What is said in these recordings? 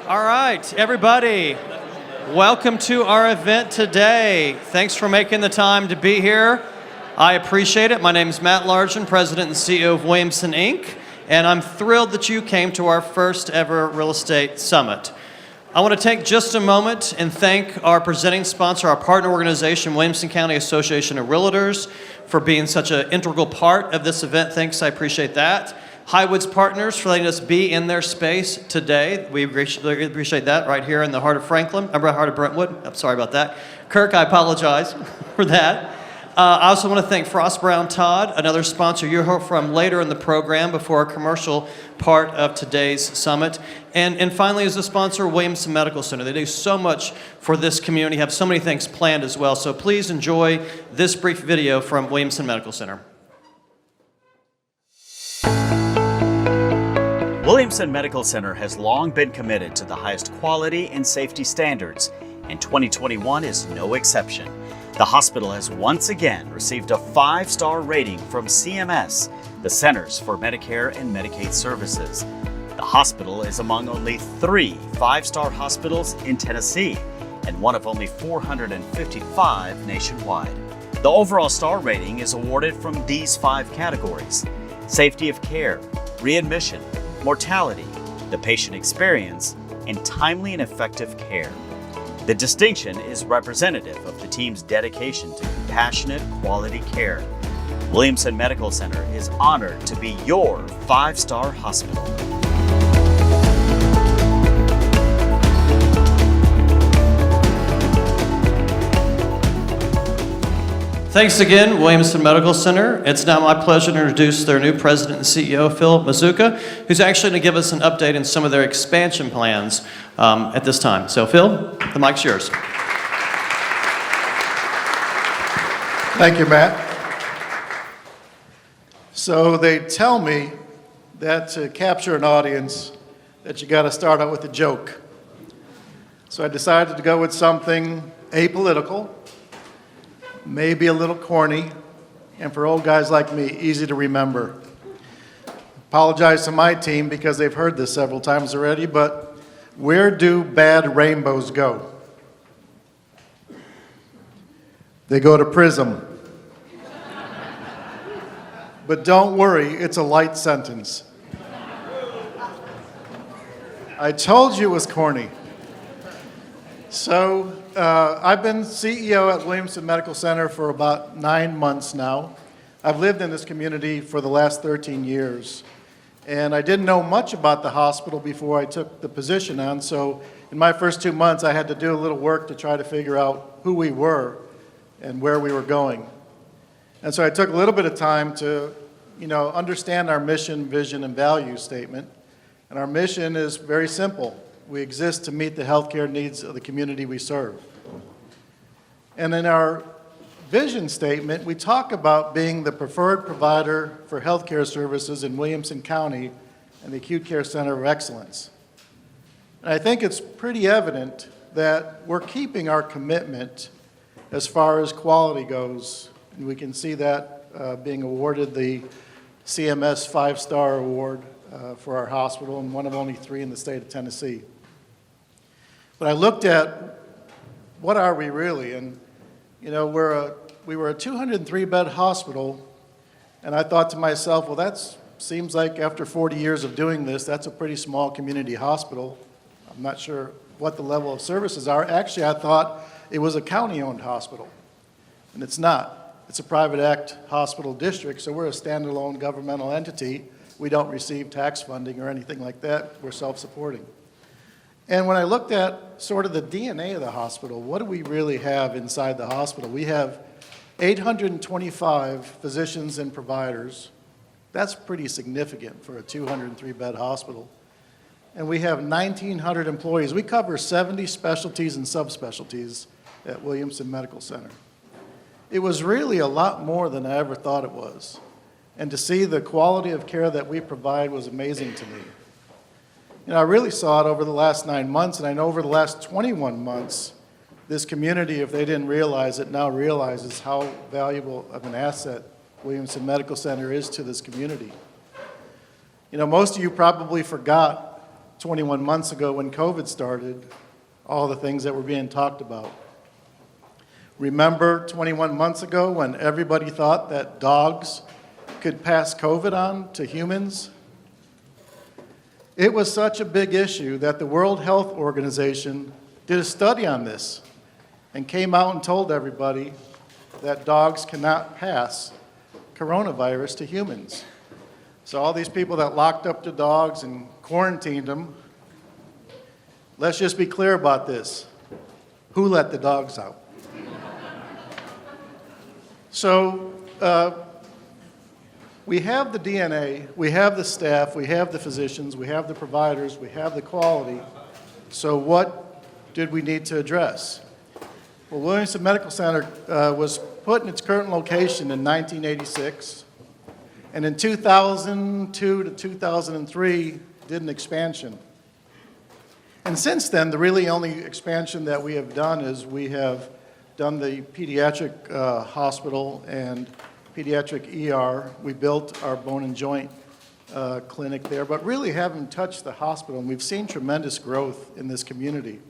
All right, everybody, welcome to our event today. Thanks for making the time to be here. I appreciate it. My name is Matt Largent, President and CEO of Williamson, Inc., and I'm thrilled that you came to our first ever real estate summit. I want to take just a moment and thank our presenting sponsor, our partner organization, Williamson County Association of Realtors, for being such an integral part of this event. Thanks, I appreciate that. Highwoods Partners for letting us be in their space today. We appreciate that right here in the heart of heart of Brentwood. I'm sorry about that. Kirk, I apologize for that. I also want to thank Frost Brown Todd, another sponsor you'll hear from later in the program before our commercial part of today's summit. And finally, as a sponsor, Williamson Medical Center. They do so much for this community, have so many things planned as well. So please enjoy this brief video from Williamson Medical Center. Williamson Medical Center has long been committed to the highest quality and safety standards, and 2021 is no exception. The hospital has once again received a 5-star rating from CMS, the Centers for Medicare and Medicaid Services. The hospital is among only 3 5-star hospitals in Tennessee and one of only 455 nationwide. The overall star rating is awarded from these 5 categories: safety of care, readmission, mortality, the patient experience, and timely and effective care. The distinction is representative of the team's dedication to compassionate, quality care. Williamson Medical Center is honored to be your 5-star hospital. Thanks again, Williamson Medical Center. It's now my pleasure to introduce their new president and CEO, Phil Mazuka, who's actually going to give us an update on some of their expansion plans at this time. So, Phil, the mic's yours. Thank you, Matt. So they tell me that to capture an audience, that you got to start out with a joke. So I decided to go with something apolitical, maybe a little corny, and for old guys like me, easy to remember. Apologize to my team because they've heard this several times already, but where do bad rainbows go? They go to Prism. But don't worry, it's a light sentence. I told you it was corny. So, I've been CEO at Williamson Medical Center for about 9 months now. I've lived in this community for the last 13 years. And I didn't know much about the hospital before I took the position on, so in my first 2 months I had to do a little work to try to figure out who we were and where we were going. And so I took a little bit of time to, understand our mission, vision, and value statement. And our mission is very simple. We exist to meet the healthcare needs of the community we serve. And in our vision statement, we talk about being the preferred provider for healthcare services in Williamson County and the Acute Care Center of Excellence. And I think it's pretty evident that we're keeping our commitment as far as quality goes. And we can see that being awarded the CMS 5-star award for our hospital, and one of only 3 in the state of Tennessee. But I looked at what are we really, and we were a 203-bed hospital, and I thought to myself, well, that seems like after 40 years of doing this, that's a pretty small community hospital. I'm not sure what the level of services are. Actually, I thought it was a county-owned hospital, and it's not. It's a private act hospital district, so we're a standalone governmental entity. We don't receive tax funding or anything like that. We're self-supporting. And when I looked at sort of the DNA of the hospital, what do we really have inside the hospital? We have 825 physicians and providers. That's pretty significant for a 203-bed hospital. And we have 1,900 employees. We cover 70 specialties and subspecialties at Williamson Medical Center. It was really a lot more than I ever thought it was. And to see the quality of care that we provide was amazing to me. I really saw it over the last 9 months, and I know over the last 21 months, this community, if they didn't realize it, now realizes how valuable of an asset Williamson Medical Center is to this community. Most of you probably forgot 21 months ago when COVID started, all the things that were being talked about. Remember 21 months ago when everybody thought that dogs could pass COVID on to humans? It was such a big issue that the World Health Organization did a study on this and came out and told everybody that dogs cannot pass coronavirus to humans. So all these people that locked up the dogs and quarantined them, let's just be clear about this. Who let the dogs out? So we have the DNA, we have the staff, we have the physicians, we have the providers, we have the quality. So what did we need to address? Well, Williamson Medical Center was put in its current location in 1986, and in 2002 to 2003 did an expansion. And since then, the really only expansion that we have done is we have done the pediatric hospital and pediatric ER. We built our bone and joint clinic there, but really haven't touched the hospital, and we've seen tremendous growth in this community.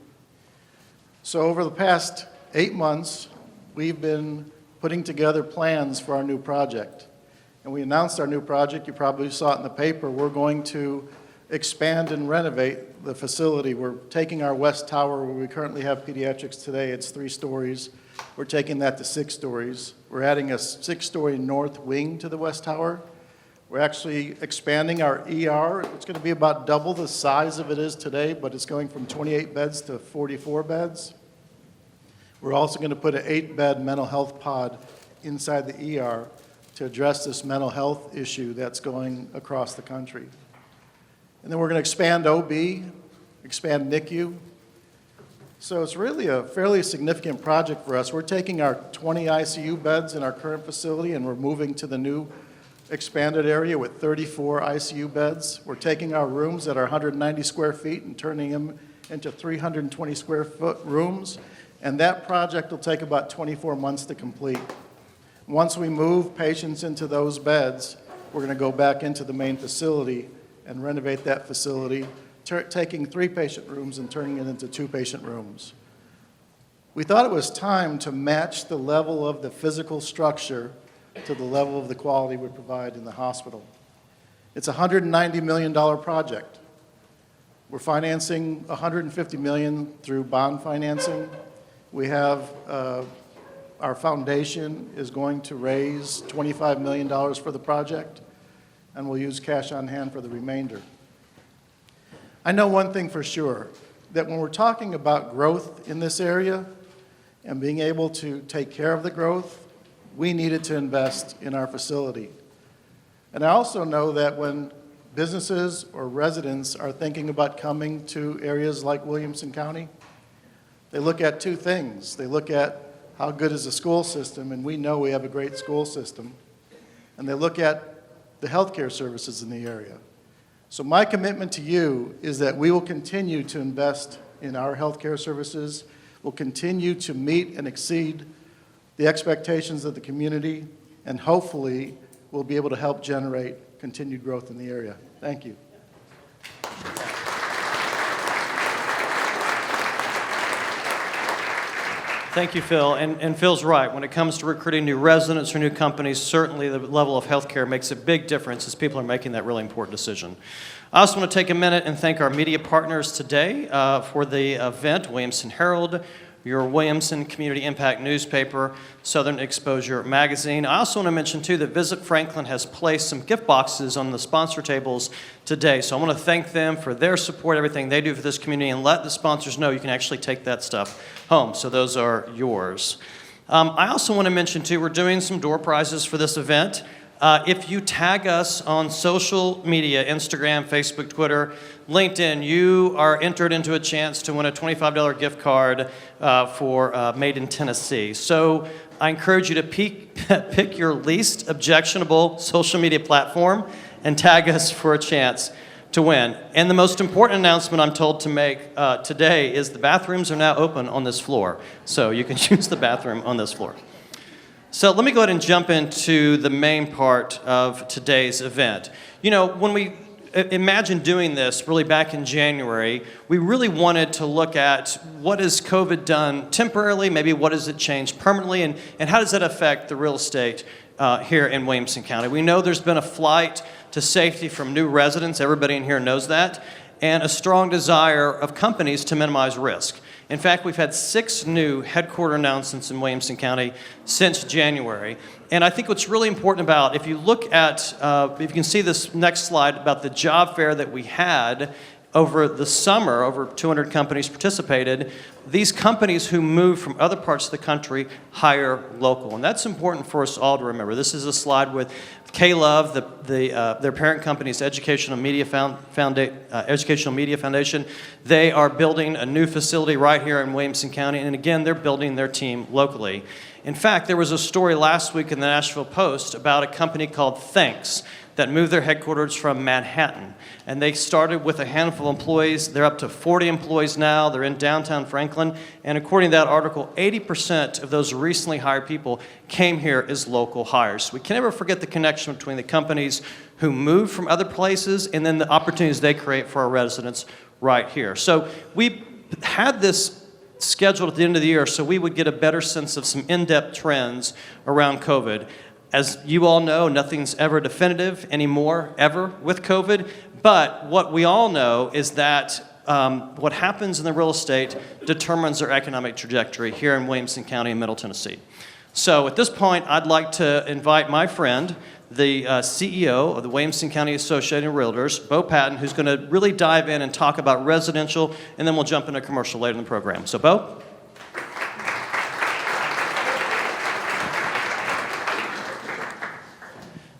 So over the past 8 months, we've been putting together plans for our new project. And we announced our new project. You probably saw it in the paper. We're going to expand and renovate the facility. We're taking our west tower where we currently have pediatrics today. It's 3 stories. We're taking that to 6 stories. We're adding a 6-story north wing to the west tower. We're actually expanding our ER. It's going to be about double the size of it is today, but it's going from 28 beds to 44 beds. We're also going to put an 8-bed mental health pod inside the ER to address this mental health issue that's going across the country. And then we're going to expand OB, expand NICU. So it's really a fairly significant project for us. We're taking our 20 ICU beds in our current facility and we're moving to the new expanded area with 34 ICU beds. We're taking our rooms that are 190 square feet and turning them into 320 square foot rooms. And that project will take about 24 months to complete. Once we move patients into those beds, we're going to go back into the main facility and renovate that facility, taking 3 patient rooms and turning it into 2 patient rooms. We thought it was time to match the level of the physical structure to the level of the quality we provide in the hospital. It's a $190 million project. We're financing $150 million through bond financing. We have our foundation is going to raise $25 million for the project, and we'll use cash on hand for the remainder. I know one thing for sure, that when we're talking about growth in this area and being able to take care of the growth, we needed to invest in our facility. And I also know that when businesses or residents are thinking about coming to areas like Williamson County, they look at 2 things. They look at how good is the school system, and we know we have a great school system. And they look at the healthcare services in the area. So my commitment to you is that we will continue to invest in our healthcare services. We'll continue to meet and exceed the expectations of the community, and hopefully we'll be able to help generate continued growth in the area. Thank you. Thank you, Phil. And Phil's right. When it comes to recruiting new residents or new companies, certainly the level of healthcare makes a big difference as people are making that really important decision. I also want to take a minute and thank our media partners today for the event, Williamson Herald, your Williamson Community Impact newspaper, Southern Exposure magazine. I also want to mention, too, that Visit Franklin has placed some gift boxes on the sponsor tables today. So I want to thank them for their support, everything they do for this community, and let the sponsors know you can actually take that stuff home. So those are yours. I also want to mention, too, we're doing some door prizes for this event. If you tag us on social media, Instagram, Facebook, Twitter, LinkedIn, you are entered into a chance to win a $25 gift card for Made in Tennessee. So I encourage you to pick your least objectionable social media platform and tag us for a chance to win. And the most important announcement I'm told to make today is the bathrooms are now open on this floor. So you can use the bathroom on this floor. So let me go ahead and jump into the main part of today's event. You know, when we imagine doing this really back in January, we really wanted to look at what has COVID done temporarily, maybe what has it changed permanently, and how does that affect the real estate here in Williamson County. We know there's been a flight to safety from new residents, everybody in here knows that, and a strong desire of companies to minimize risk. In fact, we've had 6 new headquarter announcements in Williamson County since January. And I think what's really important about, if you look at, if you can see this next slide about the job fair that we had over the summer, over 200 companies participated. These companies who move from other parts of the country hire local. And that's important for us all to remember. This is a slide with K-Love, their parent company's Educational Media Foundation. They are building a new facility right here in Williamson County, and again, they're building their team locally. In fact, there was a story last week in the Nashville Post about a company called Thanks that moved their headquarters from Manhattan. And they started with a handful of employees. They're up to 40 employees now. They're in downtown Franklin. And according to that article, 80% of those recently hired people came here as local hires. We can never forget the connection between the companies who move from other places and then the opportunities they create for our residents right here. So we had this scheduled at the end of the year so we would get a better sense of some in-depth trends around COVID. As you all know, nothing's ever definitive anymore, ever, with COVID. But what we all know is that what happens in the real estate determines our economic trajectory here in Williamson County and Middle Tennessee. So at this point, I'd like to invite my friend, the CEO of the Williamson County Association of Realtors, Beau Patton, who's going to really dive in and talk about residential, and then we'll jump into commercial later in the program. So, Beau?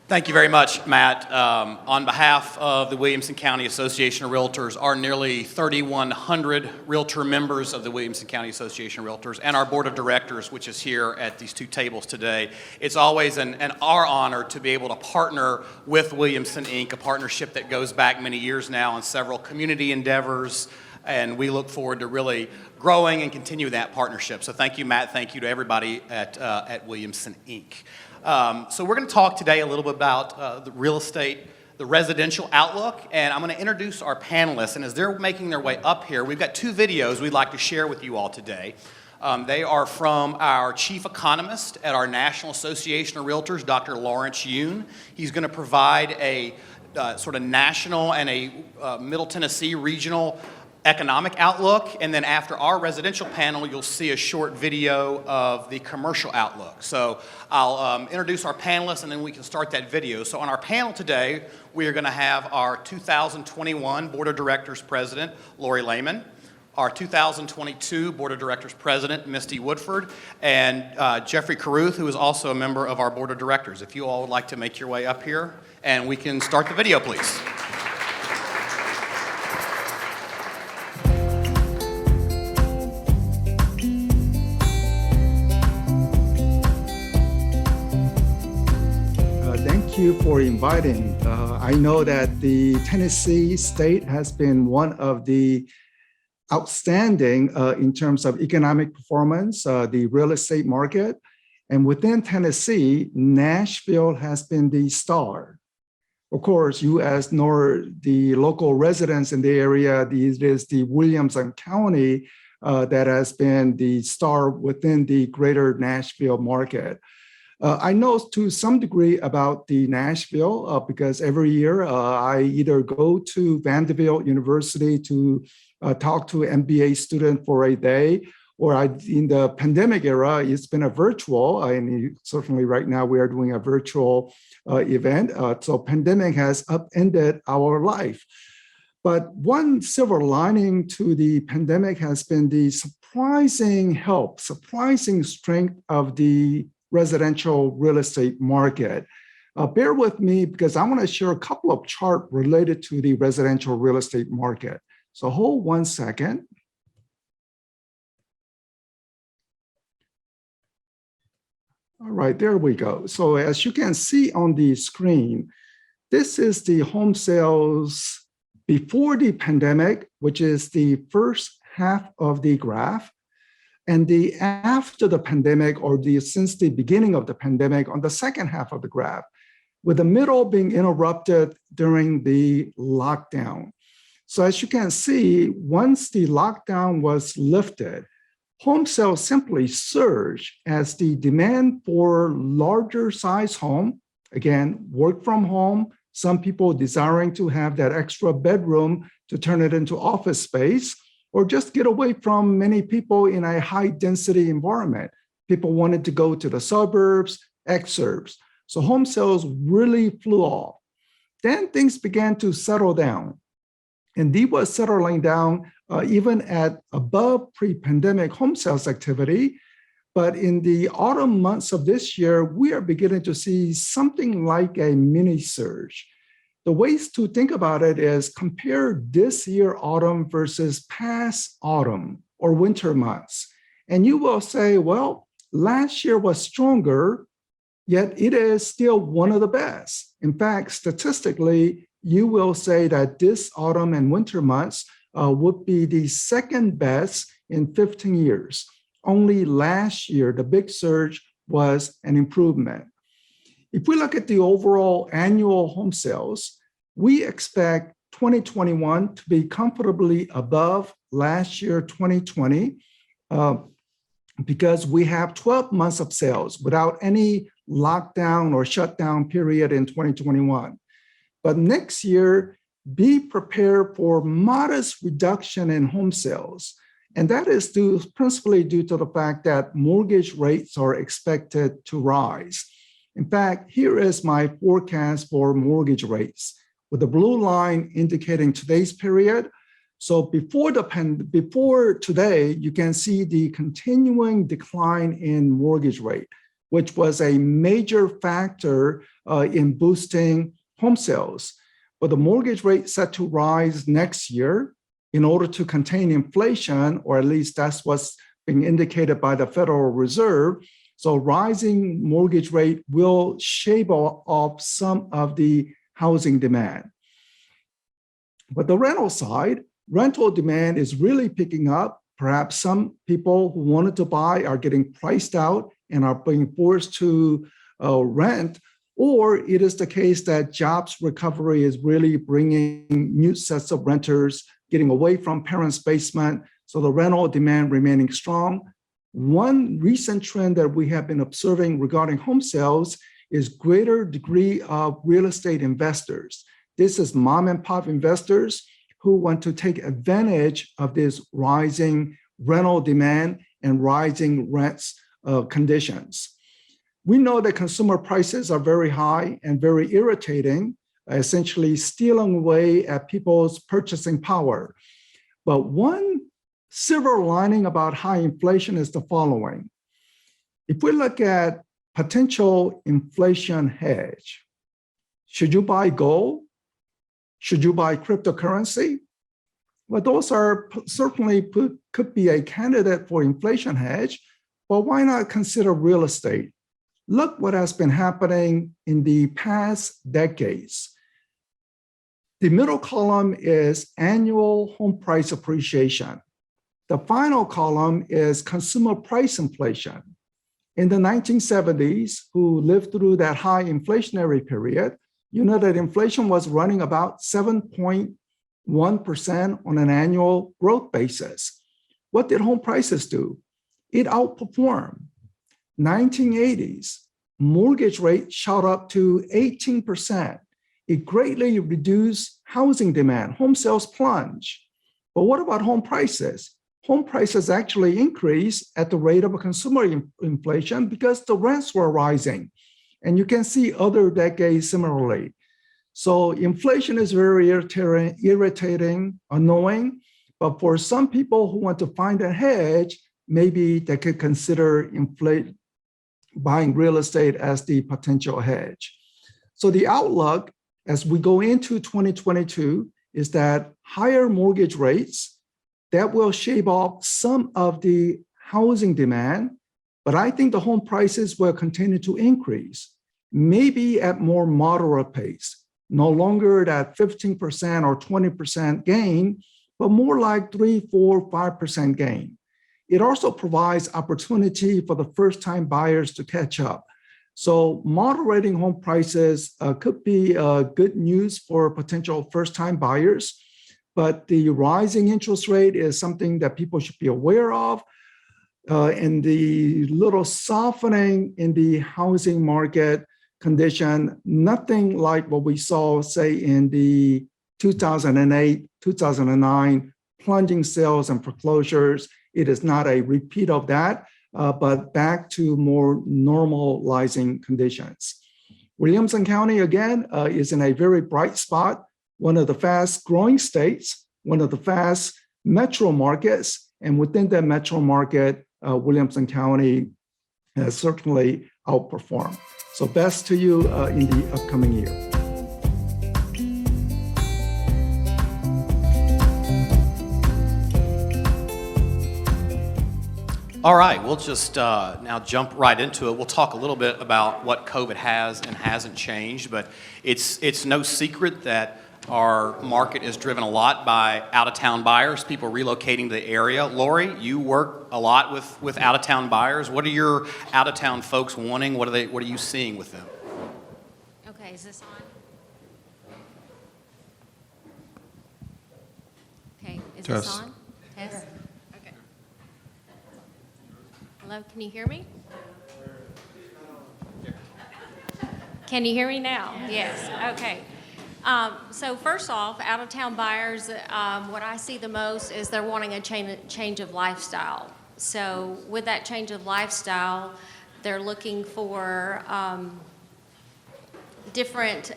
Thank you very much, Matt. On behalf of the Williamson County Association of Realtors, our nearly 3,100 realtor members of the Williamson County Association of Realtors, and our board of directors, which is here at these 2 tables today, it's always our honor to be able to partner with Williamson, Inc., a partnership that goes back many years now on several community endeavors, and we look forward to really growing and continue that partnership. So thank you, Matt. Thank you to everybody at Williamson, Inc. So we're going to talk today a little bit about the real estate, the residential outlook, and I'm going to introduce our panelists. And as they're making their way up here, we've got 2 videos we'd like to share with you all today. They are from our chief economist at our National Association of Realtors, Dr. Lawrence Yoon. He's going to provide a sort of national and a Middle Tennessee regional economic outlook, and then after our residential panel, you'll see a short video of the commercial outlook. So I'll introduce our panelists, and then we can start that video. So on our panel today, we are going to have our 2021 Board of Directors President, Lorie Layman, our 2022 Board of Directors President, Misty Woodford, and Jeffrey Caruth, who is also a member of our Board of Directors. If you all would like to make your way up here, and we can start the video, please. Thank you for inviting. I know that the Tennessee state has been one of the outstanding in terms of economic performance, the real estate market. And within Tennessee, Nashville has been the star. Of course, you as nor the local residents in the area, it is the Williamson County that has been the star within the greater Nashville market. I know to some degree about the Nashville because every year I either go to Vanderbilt University to talk to an MBA student for a day, or in the pandemic era, it's been a virtual, and certainly right now we are doing a virtual event. So pandemic has upended our life. But one silver lining to the pandemic has been the surprising help, surprising strength of the residential real estate market. Bear with me because I want to share a couple of charts related to the residential real estate market. So hold 1 second. All right, there we go. So as you can see on the screen, this is the home sales before the pandemic, which is the first half of the graph. And the after the pandemic, or since the beginning of the pandemic on the second half of the graph. with the middle being interrupted during the lockdown. So as you can see, once the lockdown was lifted, home sales simply surged as the demand for larger size home, again, work from home, some people desiring to have that extra bedroom to turn it into office space, or just get away from many people in a high density environment. People wanted to go to the suburbs, exurbs. So home sales really flew off. Then things began to settle down. And these were settling down even at above pre-pandemic home sales activity. But in the autumn months of this year, we are beginning to see something like a mini surge. The ways to think about it is compare this year autumn versus past autumn or winter months. And you will say, well, last year was stronger, yet it is still one of the best. In fact, statistically, you will say that this autumn and winter months would be the second best in 15 years. Only last year, the big surge was an improvement. If we look at the overall annual home sales, we expect 2021 to be comfortably above last year, 2020, because we have 12 months of sales without any lockdown or shutdown period in 2021. But next year, be prepared for modest reduction in home sales. And that is principally due to the fact that mortgage rates are expected to rise. In fact, here is my forecast for mortgage rates, with the blue line indicating today's period. So before today, you can see the continuing decline in mortgage rate, which was a major factor in boosting home sales. But the mortgage rate set to rise next year in order to contain inflation, or at least that's what's being indicated by the Federal Reserve. So rising mortgage rate will shave off some of the housing demand. But the rental side, rental demand is really picking up. Perhaps some people who wanted to buy are getting priced out and are being forced to rent, or it is the case that jobs recovery is really bringing new sets of renters getting away from parents' basement, so the rental demand remaining strong. One recent trend that we have been observing regarding home sales is greater degree of real estate investors. This is mom and pop investors who want to take advantage of this rising rental demand and rising rents conditions. We know that consumer prices are very high and very irritating, essentially stealing away at people's purchasing power. But one silver lining about high inflation is the following. If we look at potential inflation hedge, should you buy gold? Should you buy cryptocurrency? Well, those are certainly could be a candidate for inflation hedge, but why not consider real estate? Look what has been happening in the past decades. The middle column is annual home price appreciation. The final column is consumer price inflation. In the 1970s, who lived through that high inflationary period, you know that inflation was running about 7.1% on an annual growth basis. What did home prices do? It outperformed. 1980s, mortgage rate shot up to 18%. It greatly reduced housing demand. Home sales plunged. But what about home prices? Home prices actually increased at the rate of a consumer inflation because the rents were rising. And you can see other decades similarly. So inflation is very irritating, annoying, but for some people who want to find a hedge, maybe they could consider buying real estate as the potential hedge. So the outlook as we go into 2022 is that higher mortgage rates, that will shave off some of the housing demand, but I think the home prices will continue to increase, maybe at more moderate pace, no longer that 15% or 20% gain, but more like 3, 4, 5% gain. It also provides opportunity for the first-time buyers to catch up. So moderating home prices could be good news for potential first-time buyers, but the rising interest rate is something that people should be aware of. And the little softening in the housing market condition, nothing like what we saw, say, in the 2008, 2009 plunging sales and foreclosures. It is not a repeat of that, but back to more normalizing conditions. Williamson County, again, is in a very bright spot, one of the fast growing states, one of the fast metro markets, and within that metro market, Williamson County has certainly outperformed. So best to you in the upcoming year. All right, we'll just now jump right into it. We'll talk a little bit about what COVID has and hasn't changed, but it's no secret that our market is driven a lot by out-of-town buyers, people relocating to the area. Lorie, you work a lot with out-of-town buyers. What are your out-of-town folks wanting? What are you seeing with them? Okay, is this on? Okay, is this on? Test. Okay. Hello, can you hear me? Can you hear me now? Yes, okay. So first off, out-of-town buyers, what I see the most is they're wanting a change of lifestyle. So with that change of lifestyle, they're looking for different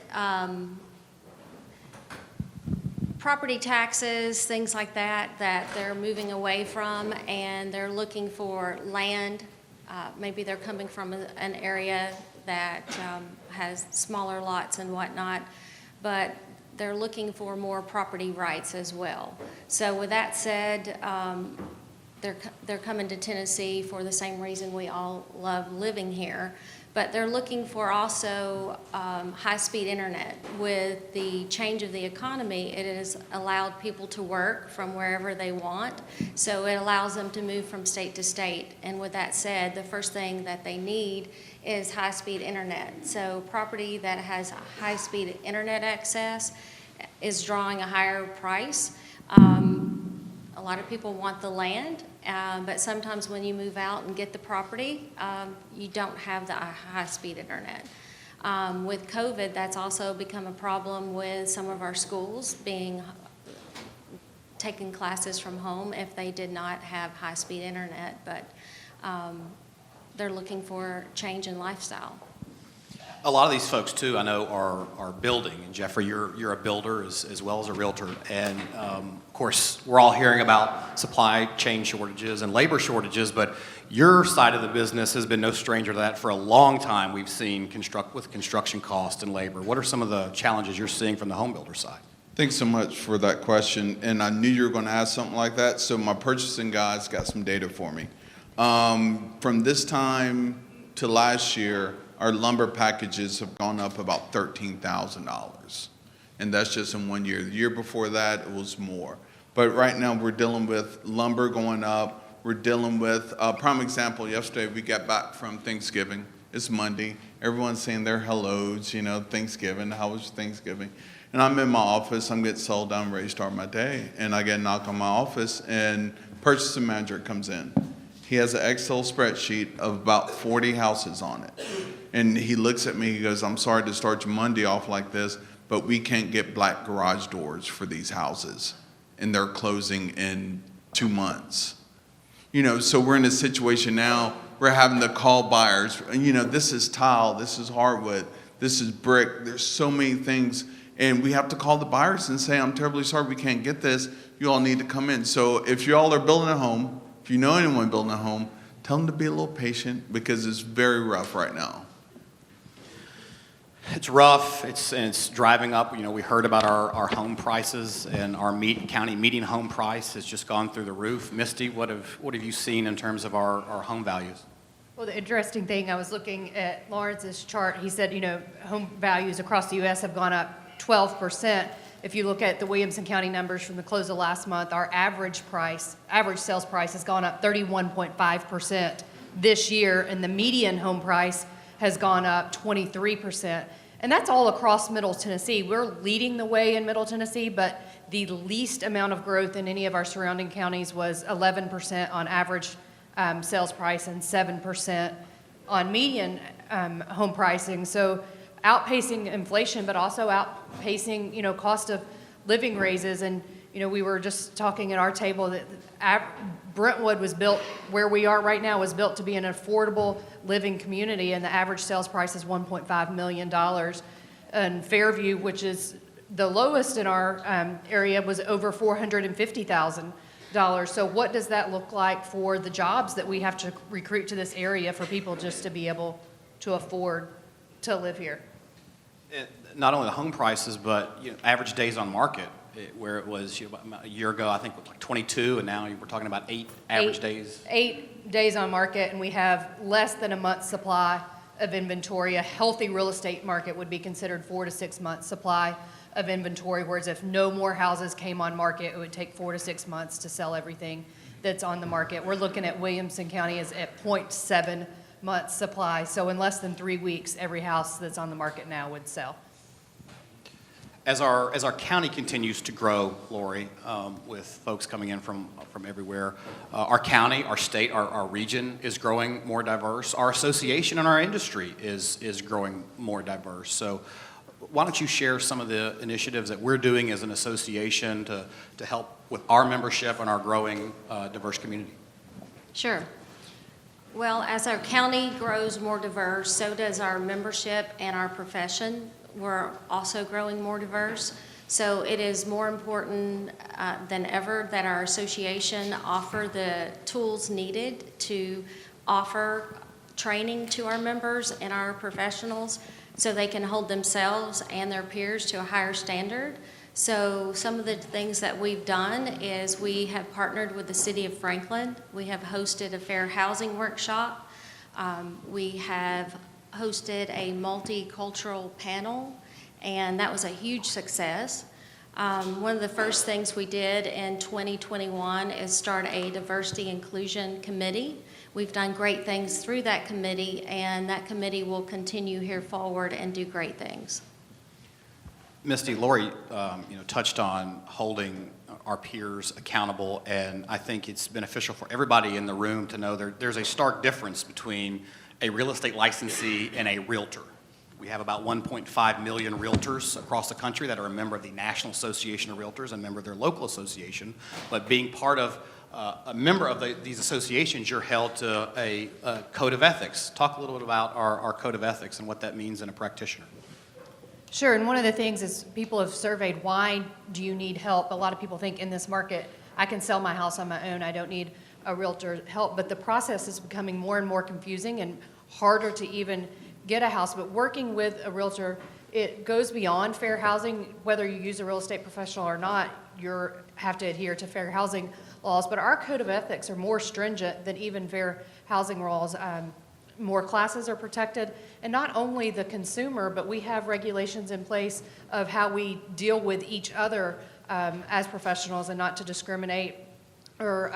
property taxes, things like that they're moving away from, and they're looking for land. Maybe they're coming from an area that has smaller lots and whatnot, but they're looking for more property rights as well. So with that said, they're coming to Tennessee for the same reason we all love living here, but they're looking for also high-speed internet. With the change of the economy, it has allowed people to work from wherever they want, so it allows them to move from state to state. And with that said, the first thing that they need is high-speed internet. So property that has high-speed internet access is drawing a higher price. A lot of people want the land, but sometimes when you move out and get the property, you don't have the high-speed internet. With COVID, that's also become a problem with some of our schools taking classes from home if they did not have high-speed internet, but they're looking for change in lifestyle. A lot of these folks, too, I know are building. And Jeffrey, you're a builder as well as a realtor. And, of course, we're all hearing about supply chain shortages and labor shortages, but your side of the business has been no stranger to that for a long time. We've seen with construction cost and labor. What are some of the challenges you're seeing from the home builder side? Thanks so much for that question. And I knew you were going to ask something like that, so my purchasing guys got some data for me. From this time to last year, our lumber packages have gone up about $13,000. And that's just in 1 year. The year before that, it was more. But right now, we're dealing with lumber going up. We're dealing with, prime example, yesterday we got back from Thanksgiving. It's Monday. Everyone's saying their hellos, Thanksgiving, how was Thanksgiving? And I'm in my office, I'm getting settled down, ready to start my day. And I get a knock on my office, and purchasing manager comes in. He has an Excel spreadsheet of about 40 houses on it. And he looks at me, he goes, I'm sorry to start your Monday off like this, but we can't get black garage doors for these houses. And they're closing in 2 months. So we're in a situation now, we're having to call buyers. This is tile, this is hardwood, this is brick, there's so many things. And we have to call the buyers and say, I'm terribly sorry we can't get this, you all need to come in. So if you all are building a home, if you know anyone building a home, tell them to be a little patient because it's very rough right now. It's rough. It's driving up. We heard about our home prices, and our county median home price has just gone through the roof. Misty, what have you seen in terms of our home values? Well, the interesting thing, I was looking at Lawrence's chart. He said, home values across the U.S. have gone up 12%. If you look at the Williamson County numbers from the close of last month, our average sales price has gone up 31.5% this year, and the median home price has gone up 23%. And that's all across Middle Tennessee. We're leading the way in Middle Tennessee, but the least amount of growth in any of our surrounding counties was 11% on average sales price and 7% on median home pricing. So outpacing inflation, but also outpacing, cost of living raises. And, we were just talking at our table that Brentwood was built, where we are right now, was built to be an affordable living community, and the average sales price is $1.5 million. And Fairview, which is the lowest in our area, was over $450,000. So what does that look like for the jobs that we have to recruit to this area for people just to be able to afford to live here? Not only the home prices, but average days on market, where it was a year ago, I think it was like 22, and now we're talking about 8 average days. 8 days on market, and we have less than a month's supply of inventory. A healthy real estate market would be considered 4 to 6 months supply of inventory, whereas if no more houses came on market, it would take 4 to 6 months to sell everything that's on the market. We're looking at Williamson County is at 0.7 months supply, so in less than 3 weeks, every house that's on the market now would sell. As our county continues to grow, Lorie, with folks coming in from everywhere, our county, our state, our region is growing more diverse. Our association and our industry is growing more diverse. So why don't you share some of the initiatives that we're doing as an association to help with our membership and our growing diverse community? Sure. Well, as our county grows more diverse, so does our membership and our profession. We're also growing more diverse. So it is more important than ever that our association offer the tools needed to offer training to our members and our professionals so they can hold themselves and their peers to a higher standard. So some of the things that we've done is we have partnered with the City of Franklin. We have hosted a fair housing workshop. We have hosted a multicultural panel, and that was a huge success. One of the first things we did in 2021 is start a diversity inclusion committee. We've done great things through that committee, and that committee will continue here forward and do great things. Misty, Lorie, touched on holding our peers accountable, and I think it's beneficial for everybody in the room to know there's a stark difference between a real estate licensee and a realtor. We have about 1.5 million realtors across the country that are a member of the National Association of Realtors and a member of their local association. But being part of a member of these associations, you're held to a code of ethics. Talk a little bit about our code of ethics and what that means in a practitioner. Sure, and one of the things is people have surveyed, why do you need help? A lot of people think in this market, I can sell my house on my own, I don't need a realtor help, but the process is becoming more and more confusing and harder to even get a house. But working with a realtor, it goes beyond fair housing. Whether you use a real estate professional or not, you have to adhere to fair housing laws. But our code of ethics are more stringent than even fair housing laws. More classes are protected, and not only the consumer, but we have regulations in place of how we deal with each other as professionals, and not to discriminate or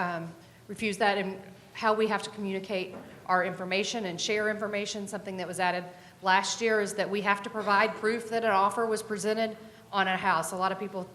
refuse that, and how we have to communicate our information and share information. Something that was added last year is that we have to provide proof that an offer was presented on a house. A lot of people,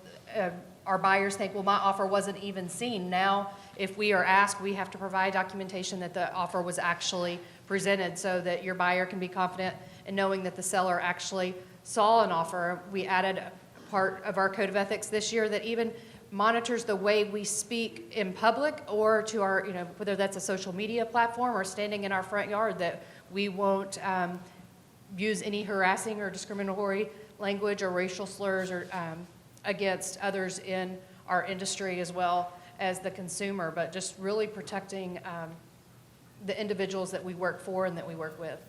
our buyers think, well, my offer wasn't even seen. Now, if we are asked, we have to provide documentation that the offer was actually presented so that your buyer can be confident in knowing that the seller actually saw an offer. We added a part of our code of ethics this year that even monitors the way we speak in public or to our, whether that's a social media platform or standing in our front yard, that we won't use any harassing or discriminatory language or racial slurs or against others in our industry as well as the consumer, but just really protecting the individuals that we work for and that we work with.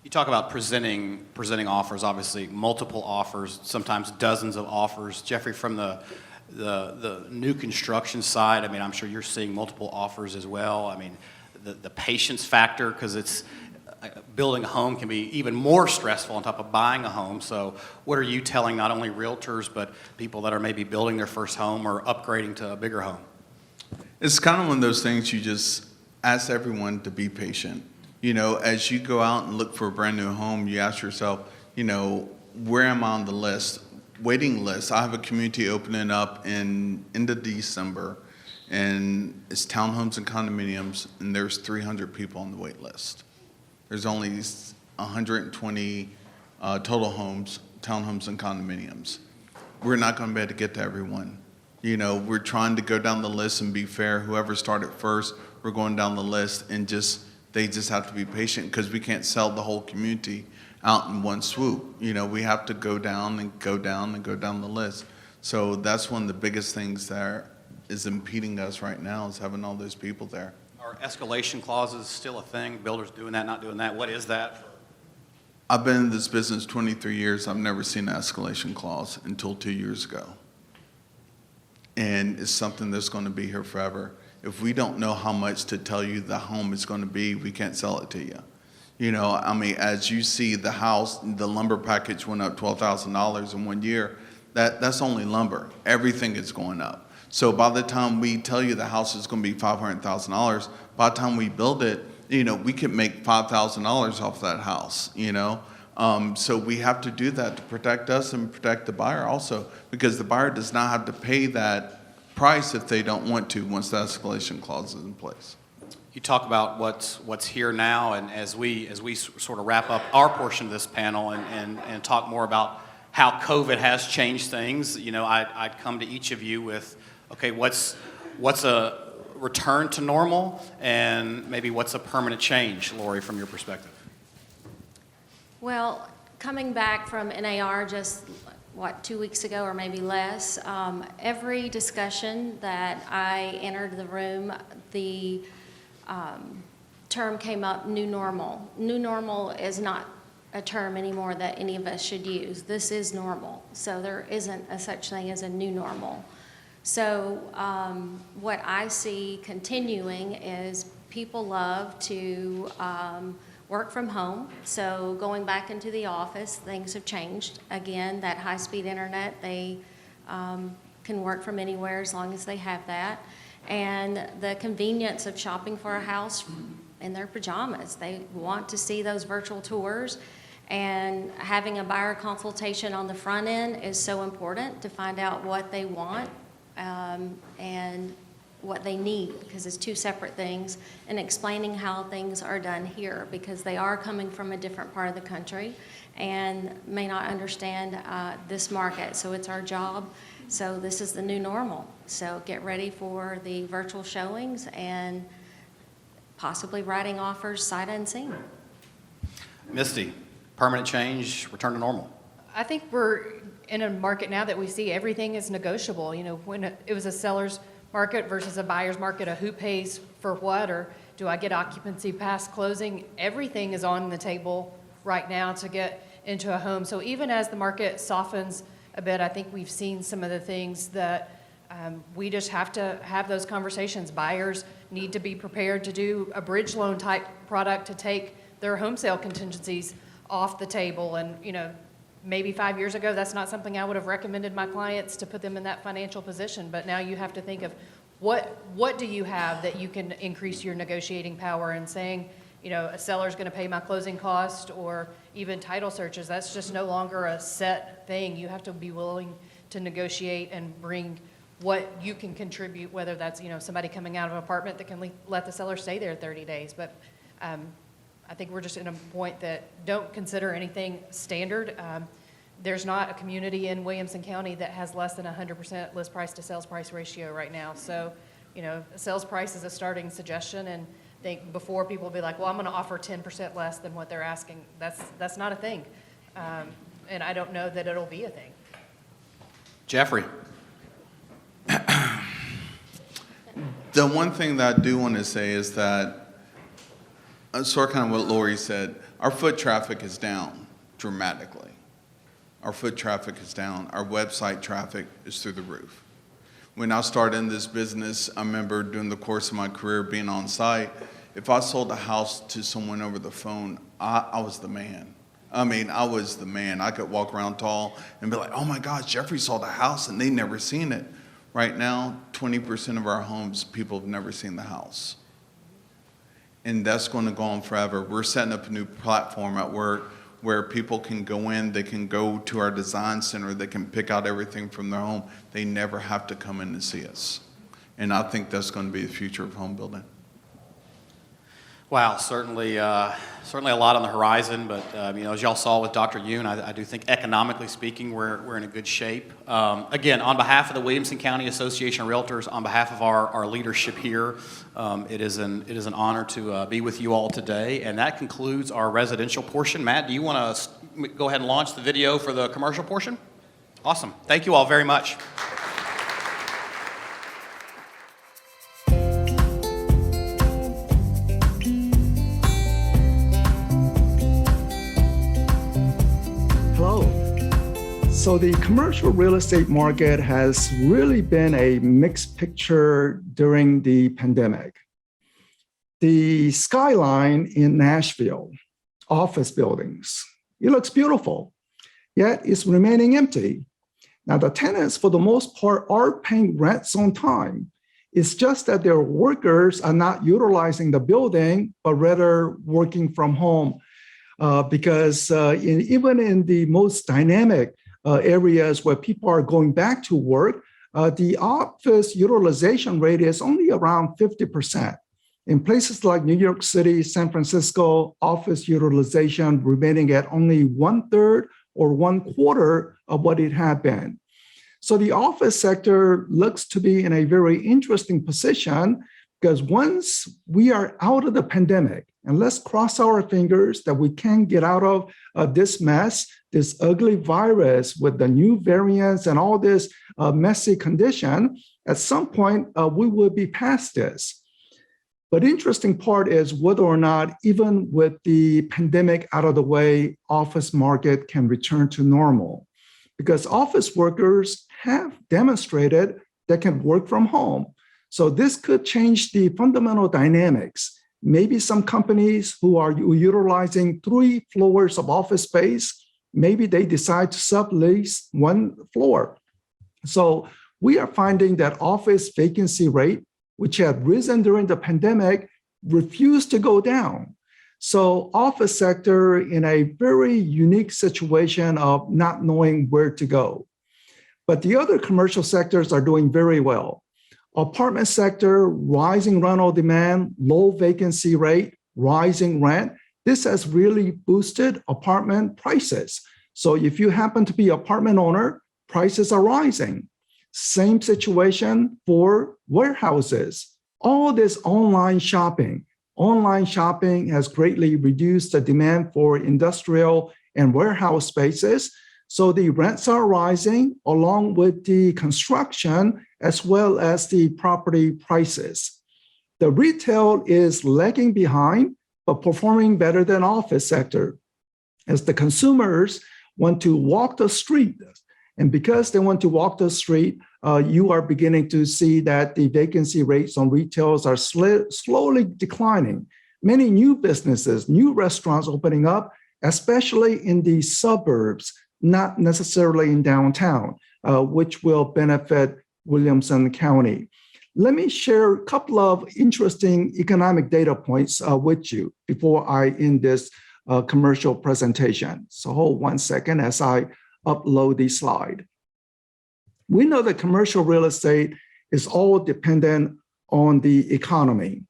You talk about presenting offers, obviously multiple offers, sometimes dozens of offers. Jeffrey, from the new construction side, I'm sure you're seeing multiple offers as well. The patience factor, because it's building a home can be even more stressful on top of buying a home. So what are you telling not only realtors, but people that are maybe building their first home or upgrading to a bigger home? It's kind of one of those things you just ask everyone to be patient. You know, as you go out and look for a brand new home, you ask yourself, you know, where am I on the list? Waiting list. I have a community opening up in end of December, and it's townhomes and condominiums, and there's 300 people on the wait list. There's only 120 total homes, townhomes and condominiums. We're not going to be able to get to everyone. You know, we're trying to go down the list and be fair. Whoever started first, we're going down the list, and they just have to be patient because we can't sell the whole community out in one swoop. You know, we have to go down and go down and go down the list. So that's one of the biggest things that is impeding us right now, is having all those people there. Are escalation clauses still a thing? Builders doing that, not doing that? What is that? I've been in this business 23 years. I've never seen an escalation clause until 2 years ago. And it's something that's going to be here forever. If we don't know how much to tell you the home is going to be, we can't sell it to you. You know, I mean, as you see the house, the lumber package went up $12,000 in 1 year. That's only lumber. Everything is going up. So by the time we tell you the house is going to be $500,000, by the time we build it, you know, we could make $5,000 off that house, you know. So we have to do that to protect us and protect the buyer also, because the buyer does not have to pay that price if they don't want to once the escalation clause is in place. You talk about what's here now, and as we sort of wrap up our portion of this panel and talk more about how COVID has changed things, you know, I'd come to each of you with, okay, what's a return to normal, and maybe what's a permanent change, Lorie, from your perspective? Well, coming back from NAR just, 2 weeks ago or maybe less, every discussion that I entered the room, the term came up, new normal. New normal is not a term anymore that any of us should use. This is normal. So there isn't a such thing as a new normal. So what I see continuing is people love to work from home. So going back into the office, things have changed. Again, that high-speed internet, they can work from anywhere as long as they have that. And the convenience of shopping for a house in their pajamas. They want to see those virtual tours, and having a buyer consultation on the front end is so important to find out what they want and what they need, because it's two separate things, and explaining how things are done here, because they are coming from a different part of the country and may not understand this market. So it's our job. So this is the new normal. So get ready for the virtual showings and possibly writing offers sight unseen. Misty, permanent change, return to normal. I think we're in a market now that we see everything is negotiable. You know, when it was a seller's market versus a buyer's market, who pays for what, or do I get occupancy past closing? Everything is on the table right now to get into a home. So even as the market softens a bit, I think we've seen some of the things that we just have to have those conversations. Buyers need to be prepared to do a bridge loan type product to take their home sale contingencies off the table. And, you know, maybe 5 years ago, that's not something I would have recommended my clients to put them in that financial position. But now you have to think of what do you have that you can increase your negotiating power, and saying, you know, a seller's going to pay my closing cost, or even title searches. That's just no longer a set thing. You have to be willing to negotiate and bring what you can contribute, whether that's, you know, somebody coming out of an apartment that can let the seller stay there 30 days. But I think we're just in a point that don't consider anything standard. There's not a community in Williamson County that has less than 100% list price to sales price ratio right now. So, you know, sales price is a starting suggestion, and think before people will be like, well, I'm going to offer 10% less than what they're asking. That's not a thing. And I don't know that it'll be a thing. Jeffrey. The one thing that I do want to say is that, sort of kind of what Lorie said, our foot traffic is down dramatically. Our foot traffic is down. Our website traffic is through the roof. When I started in this business, I remember during the course of my career being on site, if I sold a house to someone over the phone, I was the man. I mean, I was the man. I could walk around tall and be like, oh my gosh, Jeffrey sold a house and they never seen it. Right now, 20% of our homes, people have never seen the house. and that's going to go on forever. We're setting up a new platform at work where people can go in, they can go to our design center, they can pick out everything from their home. They never have to come in to see us. And I think that's going to be the future of home building. Wow, certainly a lot on the horizon, but as y'all saw with Dr. Yoon, I do think economically speaking, we're in a good shape. Again, on behalf of the Williamson County Association of Realtors, on behalf of our leadership here, it is an honor to be with you all today, and that concludes our residential portion. Matt, do you want to go ahead and launch the video for the commercial portion? Awesome. Thank you all very much. So the commercial real estate market has really been a mixed picture during the pandemic. The skyline in Nashville, office buildings, it looks beautiful, yet it's remaining empty. Now the tenants, for the most part, are paying rents on time. It's just that their workers are not utilizing the building, but rather working from home because even in the most dynamic areas where people are going back to work, the office utilization rate is only around 50%. In places like New York City, San Francisco, office utilization remaining at only 1/3 or 1/4 of what it had been. So the office sector looks to be in a very interesting position because once we are out of the pandemic, and let's cross our fingers that we can get out of this mess, this ugly virus with the new variants and all this messy condition, at some point we will be past this. But interesting part is whether or not, even with the pandemic out of the way, office market can return to normal. Because office workers have demonstrated they can work from home. So this could change the fundamental dynamics. Maybe some companies who are utilizing 3 floors of office space, maybe they decide to sublease 1 floor. So we are finding that office vacancy rate, which had risen during the pandemic, refused to go down. So office sector in a very unique situation of not knowing where to go. But the other commercial sectors are doing very well. Apartment sector, rising rental demand, low vacancy rate, rising rent. This has really boosted apartment prices. So if you happen to be an apartment owner, prices are rising. Same situation for warehouses. All this online shopping. Online shopping has greatly reduced the demand for industrial and warehouse spaces. So the rents are rising along with the construction as well as the property prices. The retail is lagging behind, but performing better than office sector as the consumers want to walk the street. And because they want to walk the street, you are beginning to see that the vacancy rates on retails are slowly declining. Many new businesses, new restaurants opening up, especially in the suburbs, not necessarily in downtown, which will benefit Williamson County. Let me share a couple of interesting economic data points with you before I end this commercial presentation. So hold 1 second as I upload the slide. We know that commercial real estate is all dependent on the economy.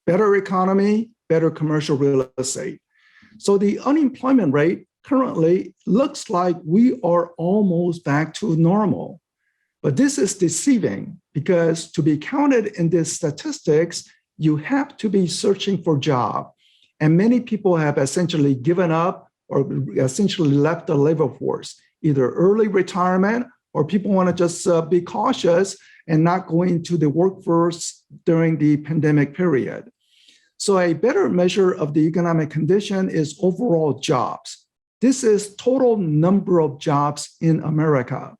Better commercial real estate. So the unemployment rate currently looks like we are almost back to normal. But this is deceiving because to be counted in these statistics, you have to be searching for a job. And many people have essentially given up or essentially left the labor force, either early retirement or people want to just be cautious and not go into the workforce during the pandemic period. So a better measure of the economic condition is overall jobs. This is total number of jobs in America.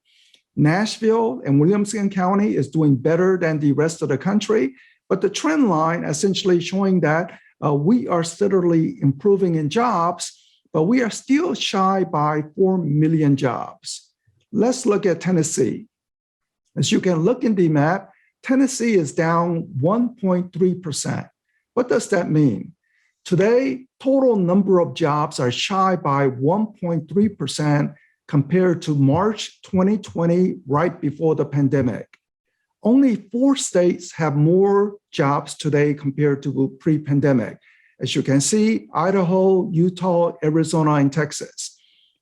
Nashville and Williamson County is doing better than the rest of the country, but the trend line essentially showing that we are steadily improving in jobs, but we are still shy by 4 million jobs. Let's look at Tennessee. As you can look in the map, Tennessee is down 1.3%. What does that mean? Today, total number of jobs are shy by 1.3% compared to March 2020, right before the pandemic. Only 4 states have more jobs today compared to pre-pandemic. As you can see, Idaho, Utah, Arizona, and Texas.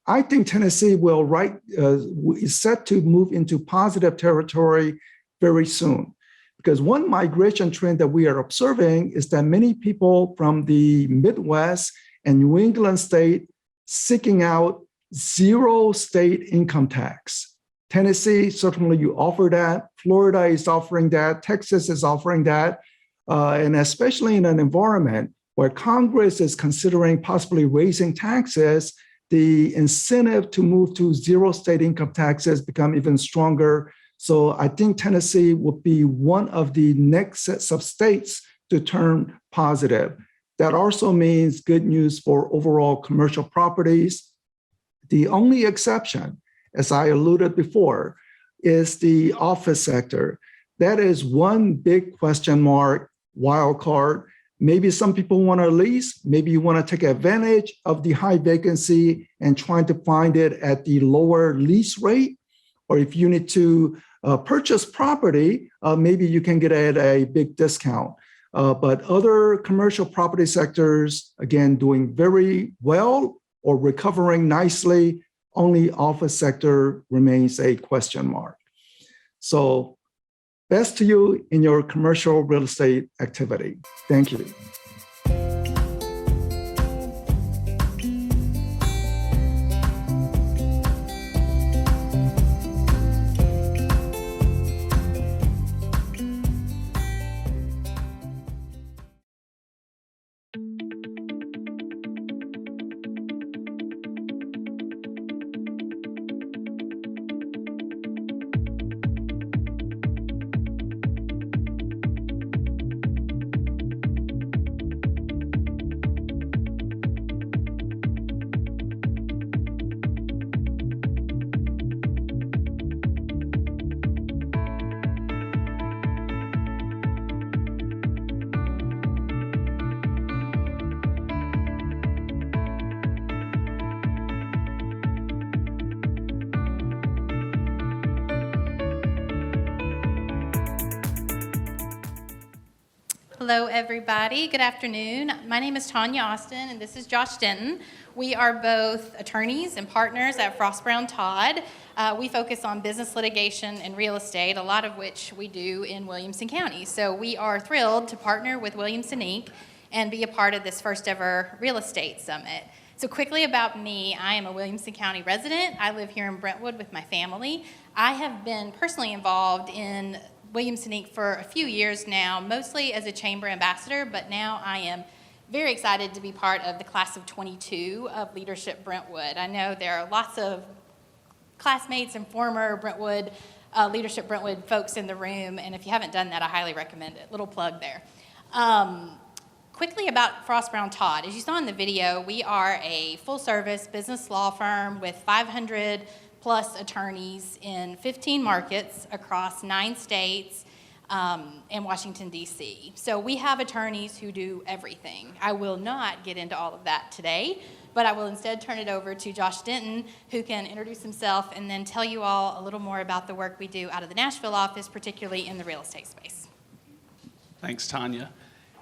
I think Tennessee is set to move into positive territory very soon. Because one migration trend that we are observing is that many people from the Midwest and New England state seeking out 0 state income tax. Tennessee, certainly you offer that. Florida is offering that. Texas is offering that. And especially in an environment where Congress is considering possibly raising taxes, the incentive to move to 0 state income taxes become even stronger. So I think Tennessee would be one of the next sets of states to turn positive. That also means good news for overall commercial properties. The only exception, as I alluded before, is the office sector. That is one big question mark, wild card. Maybe some people want to lease, maybe you want to take advantage of the high vacancy and trying to find it at the lower lease rate. Or if you need to purchase property, maybe you can get it at a big discount. But other commercial property sectors, again, doing very well or recovering nicely. Only office sector remains a question mark. So best to you in your commercial real estate activity. Thank you. Hello, everybody. Good afternoon. My name is Tanya Austin, and this is Josh Denton. We are both attorneys and partners at Frost Brown Todd. We focus on business litigation and real estate, a lot of which we do in Williamson County. So we are thrilled to partner with Williamson Inc. and be a part of this first ever real estate summit. So quickly about me, I am a Williamson County resident. I live here in Brentwood with my family. I have been personally involved in Williamson Inc. for a few years now, mostly as a chamber ambassador, but now I am very excited to be part of the class of 22 of Leadership Brentwood. I know there are lots of classmates and former Brentwood, Leadership Brentwood folks in the room, and if you haven't done that, I highly recommend it. Little plug there. Quickly about Frost Brown Todd. As you saw in the video, we are a full-service business law firm with 500 plus attorneys in 15 markets across 9 states and Washington, D.C. So we have attorneys who do everything. I will not get into all of that today, but I will instead turn it over to Josh Denton, who can introduce himself and then tell you all a little more about the work we do out of the Nashville office, particularly in the real estate space. Thanks, Tanya.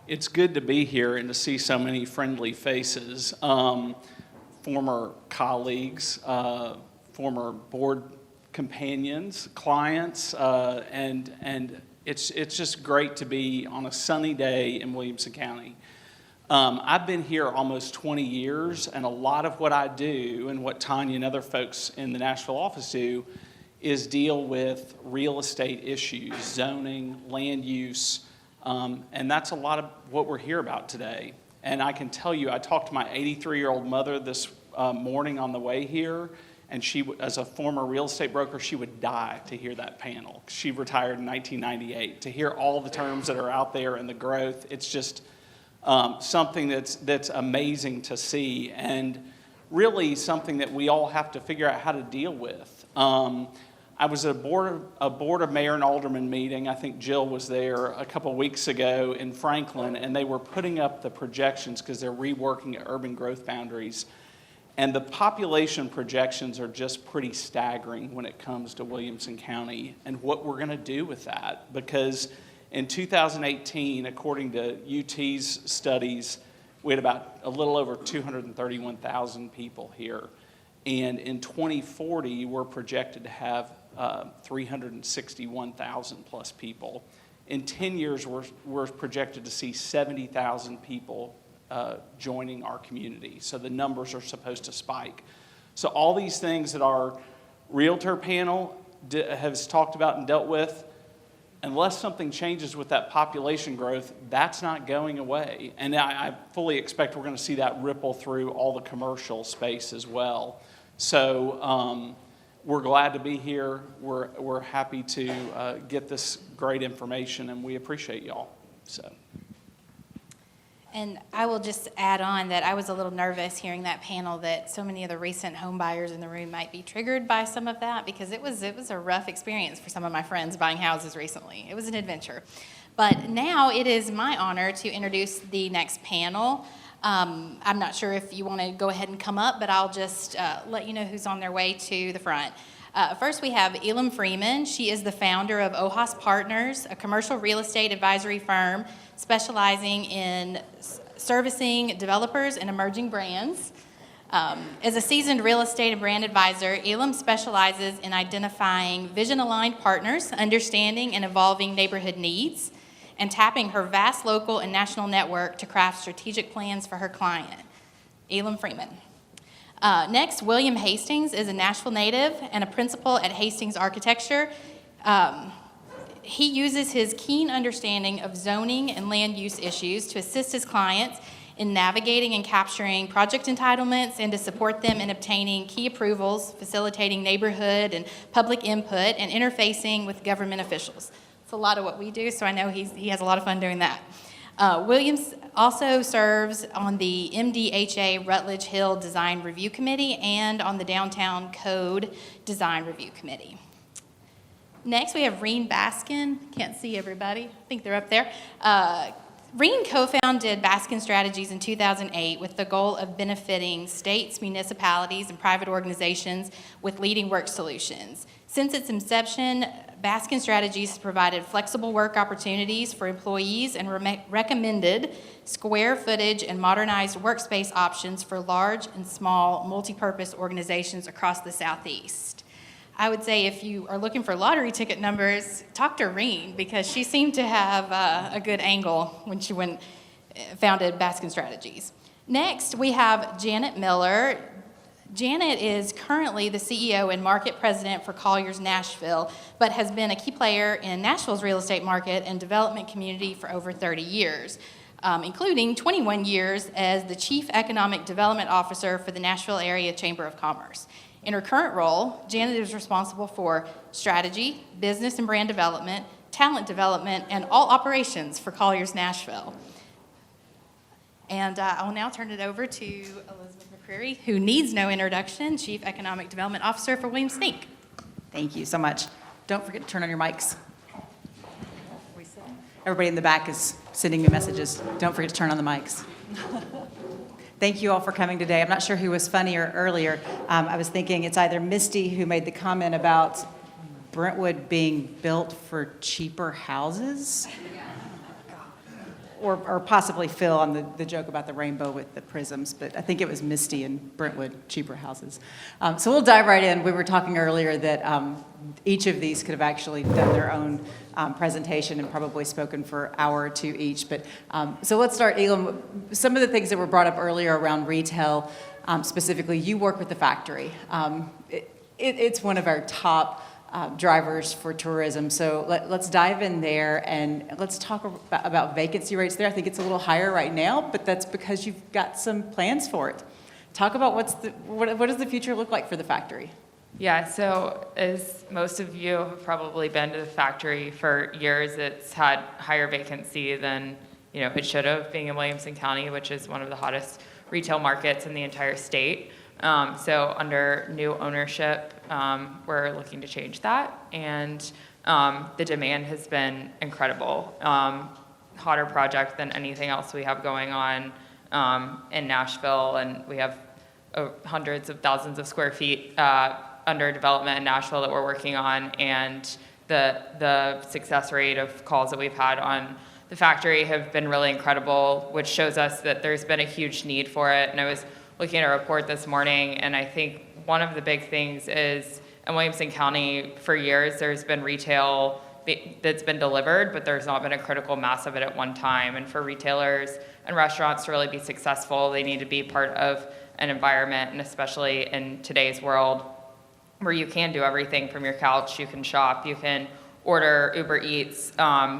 It's good to be here and to see so many friendly faces, former colleagues, former board companions, clients, and it's just great to be on a sunny day in Williamson County. I've been here almost 20 years, and a lot of what I do and what Tanya and other folks in the Nashville office do is deal with real estate issues, zoning, land use, and that's a lot of what we're here about today. And I can tell you, I talked to my 83-year-old mother this morning on the way here, and she, as a former real estate broker, she would die to hear that panel. She retired in 1998. To hear all the terms that are out there and the growth, it's just something that's amazing to see, and really something that we all have to figure out how to deal with. I was at a board of mayor and alderman meeting. I think Jill was there a couple of weeks ago in Franklin, and they were putting up the projections because they're reworking urban growth boundaries. And the population projections are just pretty staggering when it comes to Williamson County and what we're going to do with that. Because in 2018, according to UT's studies, we had about a little over 231,000 people here. And in 2040, we're projected to have 361,000 plus people. In 10 years, we're projected to see 70,000 people joining our community. So the numbers are supposed to spike. So all these things that our realtor panel has talked about and dealt with, unless something changes with that population growth, that's not going away. And I fully expect we're going to see that ripple through all the commercial space as well. So we're glad to be here. We're happy to get this great information, and we appreciate y'all. So. And I will just add on that I was a little nervous hearing that panel that so many of the recent home buyers in the room might be triggered by some of that, because it was a rough experience for some of my friends buying houses recently. It was an adventure. But now it is my honor to introduce the next panel. I'm not sure if you want to go ahead and come up, but I'll just let you know who's on their way to the front. First, we have Elim Freeman. She is the founder of Ojas Partners, a commercial real estate advisory firm specializing in servicing developers and emerging brands. As a seasoned real estate and brand advisor, Elim specializes in identifying vision-aligned partners, understanding and evolving neighborhood needs, and tapping her vast local and national network to craft strategic plans for her client. Elim Freeman. Next, William Hastings is a Nashville native and a principal at Hastings Architecture. He uses his keen understanding of zoning and land use issues to assist his clients in navigating and capturing project entitlements and to support them in obtaining key approvals, facilitating neighborhood and public input, and interfacing with government officials. It's a lot of what we do, so I know he has a lot of fun doing that. Williams also serves on the MDHA Rutledge Hill Design Review Committee and on the Downtown Code Design Review Committee. Next, we have Rene Baskin. Can't see everybody. I think they're up there. Reen co-founded Baskin Strategies in 2008 with the goal of benefiting states, municipalities, and private organizations with leading work solutions. Since its inception, Baskin Strategies has provided flexible work opportunities for employees and recommended square footage and modernized workspace options for large and small multi-purpose organizations across the Southeast. I would say if you are looking for lottery ticket numbers, talk to Reen, because she seemed to have a good angle when she founded Baskin Strategies. Next, we have Janet Miller. Janet is currently the CEO and market president for Colliers Nashville, but has been a key player in Nashville's real estate market and development community for over 30 years, including 21 years as the Chief Economic Development Officer for the Nashville Area Chamber of Commerce. In her current role, Janet is responsible for strategy, business and brand development, talent development, and all operations for Colliers Nashville. And I will now turn it over to Elizabeth McCreary, who needs no introduction, Chief Economic Development Officer for Williamson Inc. Thank you so much. Don't forget to turn on your mics. Everybody in the back is sending me messages. Don't forget to turn on the mics. Thank you all for coming today. I'm not sure who was funnier earlier. I was thinking it's either Misty who made the comment about Brentwood being built for cheaper houses, or possibly Phil on the joke about the rainbow with the prisms, but I think it was Misty and Brentwood, cheaper houses. So we'll dive right in. We were talking earlier that each of these could have actually done their own presentation and probably spoken for an hour or two each. But so let's start, Elam. Some of the things that were brought up earlier around retail, specifically, you work with the factory. It's one of our top drivers for tourism. So let's dive in there and let's talk about vacancy rates there. I think it's a little higher right now, but that's because you've got some plans for it. Talk about what does the future look like for the factory? Yeah, so as most of you have probably been to the factory for years, it's had higher vacancy than it should have, being in Williamson County, which is one of the hottest retail markets in the entire state. So under new ownership, we're looking to change that, and the demand has been incredible. Hotter project than anything else we have going on in Nashville, and we have hundreds of thousands of square feet under development in Nashville that we're working on, and the success rate of calls that we've had on the factory have been really incredible, which shows us that there's been a huge need for it. And I was looking at a report this morning, and I think one of the big things is in Williamson County, for years, there's been retail that's been delivered, but there's not been a critical mass of it at one time. And for retailers and restaurants to really be successful, they need to be part of an environment, and especially in today's world, where you can do everything from your couch, you can shop, you can order Uber Eats.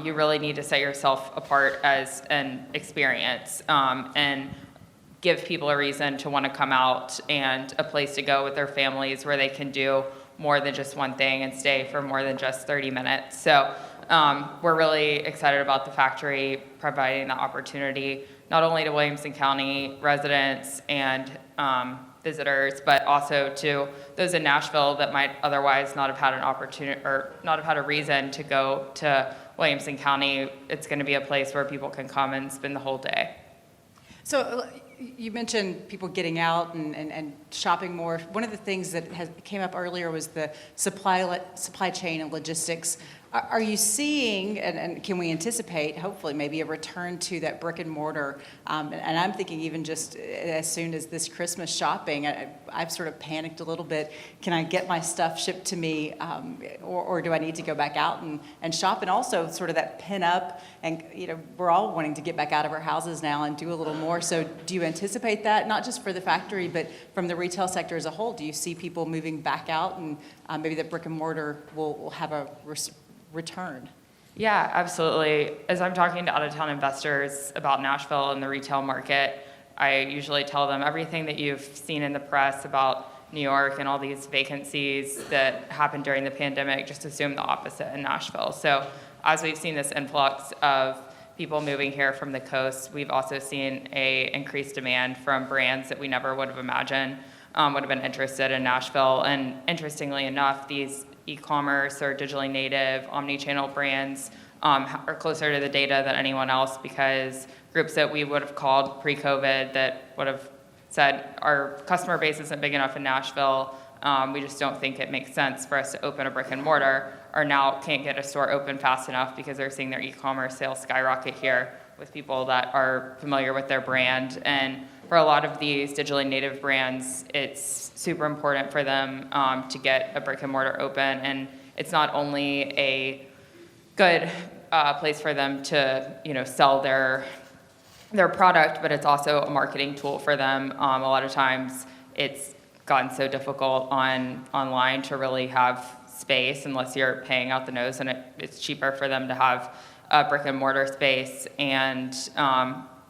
You really need to set yourself apart as an experience and give people a reason to want to come out and a place to go with their families where they can do more than just one thing and stay for more than just 30 minutes. So we're really excited about the factory providing the opportunity, not only to Williamson County residents and visitors, but also to those in Nashville that might otherwise not have had an opportunity or not have had a reason to go to Williamson County. It's going to be a place where people can come and spend the whole day. So you mentioned people getting out and shopping more. One of the things that came up earlier was the supply chain and logistics. Are you seeing, and can we anticipate, hopefully, maybe a return to that brick and mortar? And I'm thinking even just as soon as this Christmas shopping, I've sort of panicked a little bit. Can I get my stuff shipped to me, or do I need to go back out and shop? And also sort of that pin up, and we're all wanting to get back out of our houses now and do a little more. So do you anticipate that, not just for the factory, but from the retail sector as a whole? Do you see people moving back out, and maybe that brick and mortar will have a return? Yeah, absolutely. As I'm talking to out-of-town investors about Nashville and the retail market, I usually tell them everything that you've seen in the press about New York and all these vacancies that happened during the pandemic, just assume the opposite in Nashville. So as we've seen this influx of people moving here from the coast, we've also seen a increased demand from brands that we never would have imagined would have been interested in Nashville. And interestingly enough, these e-commerce or digitally native omni-channel brands are closer to the data than anyone else, because groups that we would have called pre-COVID that would have said our customer base isn't big enough in Nashville, we just don't think it makes sense for us to open a brick and mortar, or now can't get a store open fast enough because they're seeing their e-commerce sales skyrocket here with people that are familiar with their brand. And for a lot of these digitally native brands, it's super important for them to get a brick and mortar open. And it's not only a good place for them to sell their product, but it's also a marketing tool for them. A lot of times it's gotten so difficult online to really have space unless you're paying out the nose, and it's cheaper for them to have a brick and mortar space. And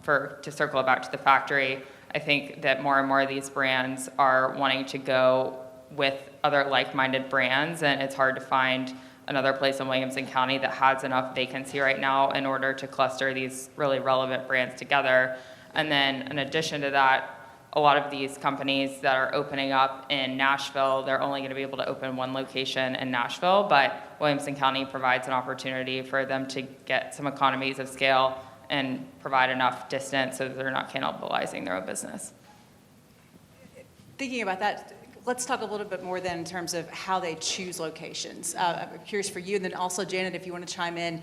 to circle it back to the factory, I think that more and more of these brands are wanting to go with other like-minded brands, and it's hard to find another place in Williamson County that has enough vacancy right now in order to cluster these really relevant brands together. And then in addition to that, a lot of these companies that are opening up in Nashville, they're only going to be able to open one location in Nashville, but Williamson County provides an opportunity for them to get some economies of scale and provide enough distance so that they're not cannibalizing their own business. Thinking about that, let's talk a little bit more then in terms of how they choose locations. I'm curious for you, and then also Janet, if you want to chime in.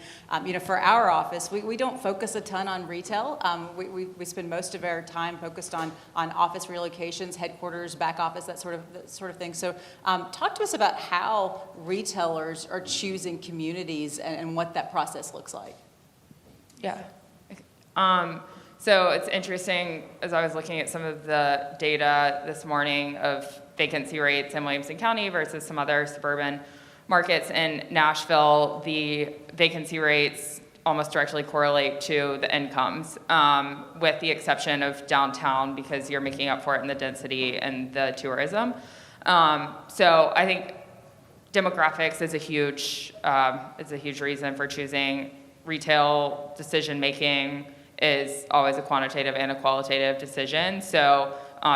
For our office, we don't focus a ton on retail. We spend most of our time focused on office relocations, headquarters, back office, that sort of thing. So talk to us about how retailers are choosing communities and what that process looks like. Yeah. So it's interesting, as I was looking at some of the data this morning of vacancy rates in Williamson County versus some other suburban markets in Nashville, the vacancy rates almost directly correlate to the incomes, with the exception of downtown, because you're making up for it in the density and the tourism. So I think demographics is a huge reason for choosing. Retail decision making is always a quantitative and a qualitative decision. So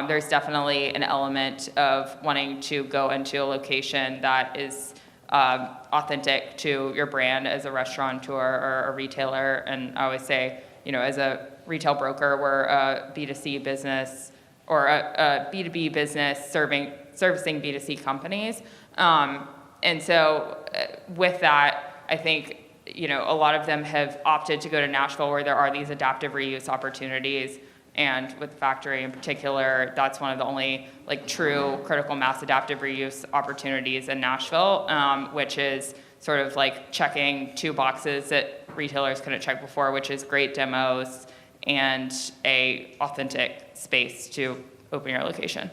there's definitely an element of wanting to go into a location that is authentic to your brand as a restaurateur or a retailer. And I always say, as a retail broker, we're a B2C business or a B2B business servicing B2C companies. And so with that, I think, a lot of them have opted to go to Nashville where there are these adaptive reuse opportunities. And with the factory in particular, that's one of the only true critical mass adaptive reuse opportunities in Nashville, which is sort of checking two boxes that retailers couldn't check before, which is great demos and a authentic space to open your location.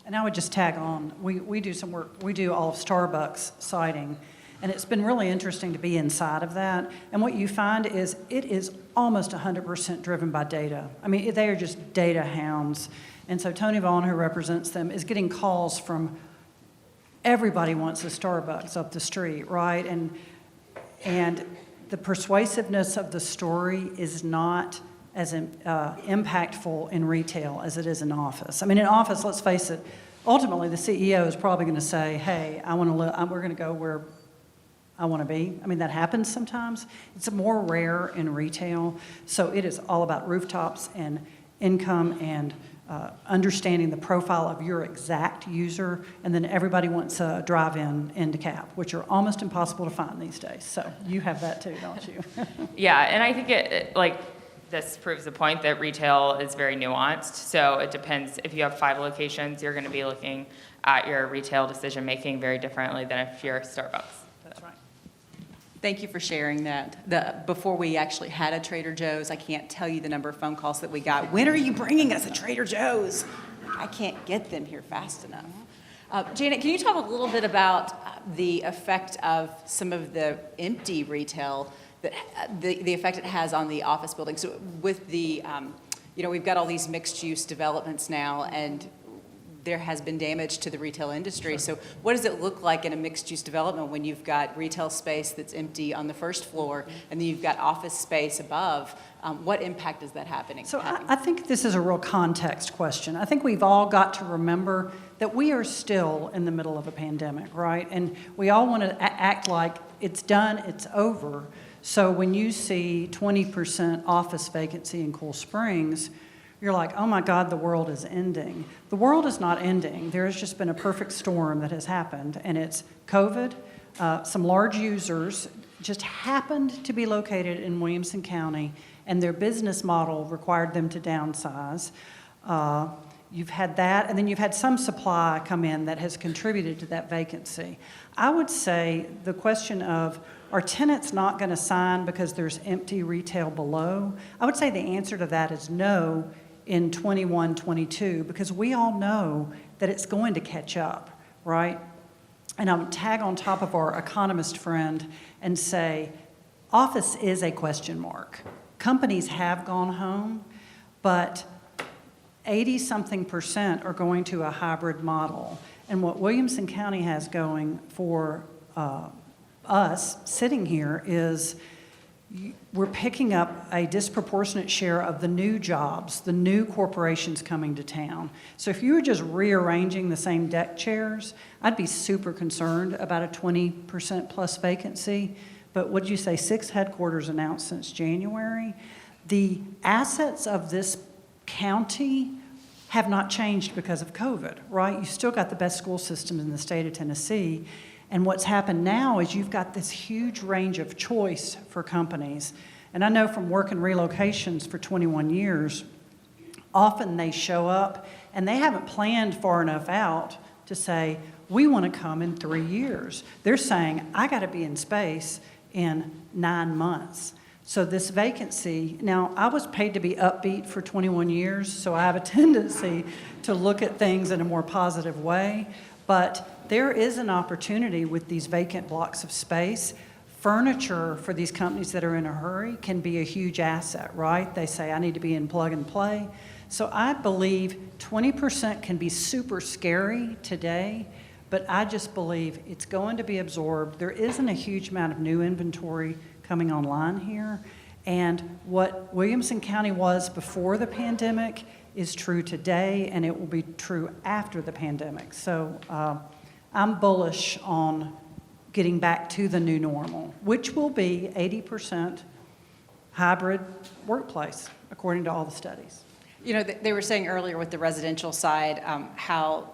And I would just tag on, we do some work, we do all of Starbucks siting, and it's been really interesting to be inside of that. And what you find is it is almost 100% driven by data. I mean, they are just data hounds. And so Tony Vaughn, who represents them, is getting calls from everybody wants a Starbucks up the street, right? And the persuasiveness of the story is not as impactful in retail as it is in office. I mean, in office, let's face it, ultimately the CEO is probably going to say, hey, we're going to go where I want to be. I mean, that happens sometimes. It's more rare in retail. So it is all about rooftops and income and understanding the profile of your exact user. And then everybody wants a drive-in end cap, which are almost impossible to find these days. So you have that too, don't you? Yeah, and I think this proves the point that retail is very nuanced. So it depends. If you have 5 locations, you're going to be looking at your retail decision-making very differently than if you're Starbucks. That's right. Thank you for sharing that. Before we actually had a Trader Joe's, I can't tell you the number of phone calls that we got. When are you bringing us a Trader Joe's? I can't get them here fast enough. Janet, can you talk a little bit about the effect of some of the empty retail, the effect it has on the office building? So with the, we've got all these mixed-use developments now, and there has been damage to the retail industry. Sure. So what does it look like in a mixed-use development when you've got retail space that's empty on the first floor, and then you've got office space above? What impact is that having? So I think this is a real context question. I think we've all got to remember that we are still in the middle of a pandemic, right? And we all want to act like it's done, it's over. So when you see 20% office vacancy in Cool Springs, you're like, oh my God, the world is ending. The world is not ending. There has just been a perfect storm that has happened, and it's COVID. Some large users just happened to be located in Williamson County, and their business model required them to downsize. You've had that, and then you've had some supply come in that has contributed to that vacancy. I would say the question of, are tenants not going to sign because there's empty retail below? I would say the answer to that is no in 21, 22, because we all know that it's going to catch up, right? And I would tag on top of our economist friend and say, office is a question mark. Companies have gone home, but 80-something% are going to a hybrid model. And what Williamson County has going for us sitting here is we're picking up a disproportionate share of the new jobs, the new corporations coming to town. So if you were just rearranging the same deck chairs, I'd be super concerned about a 20% plus vacancy. But what did you say, 6 headquarters announced since January? The assets of this county have not changed because of COVID, right? You still got the best school systems in the state of Tennessee. And what's happened now is you've got this huge range of choice for companies. And I know from working relocations for 21 years, often they show up and they haven't planned far enough out to say, we want to come in 3 years. They're saying, I got to be in space in 9 months. So this vacancy, now I was paid to be upbeat for 21 years, so I have a tendency to look at things in a more positive way. But there is an opportunity with these vacant blocks of space. Furniture for these companies that are in a hurry can be a huge asset, right? They say, I need to be in plug and play. So I believe 20% can be super scary today, but I just believe it's going to be absorbed. There isn't a huge amount of new inventory coming online here. And what Williamson County was before the pandemic is true today, and it will be true after the pandemic. So I'm bullish on getting back to the new normal, which will be 80% hybrid workplace, according to all the studies. You know, they were saying earlier with the residential side, how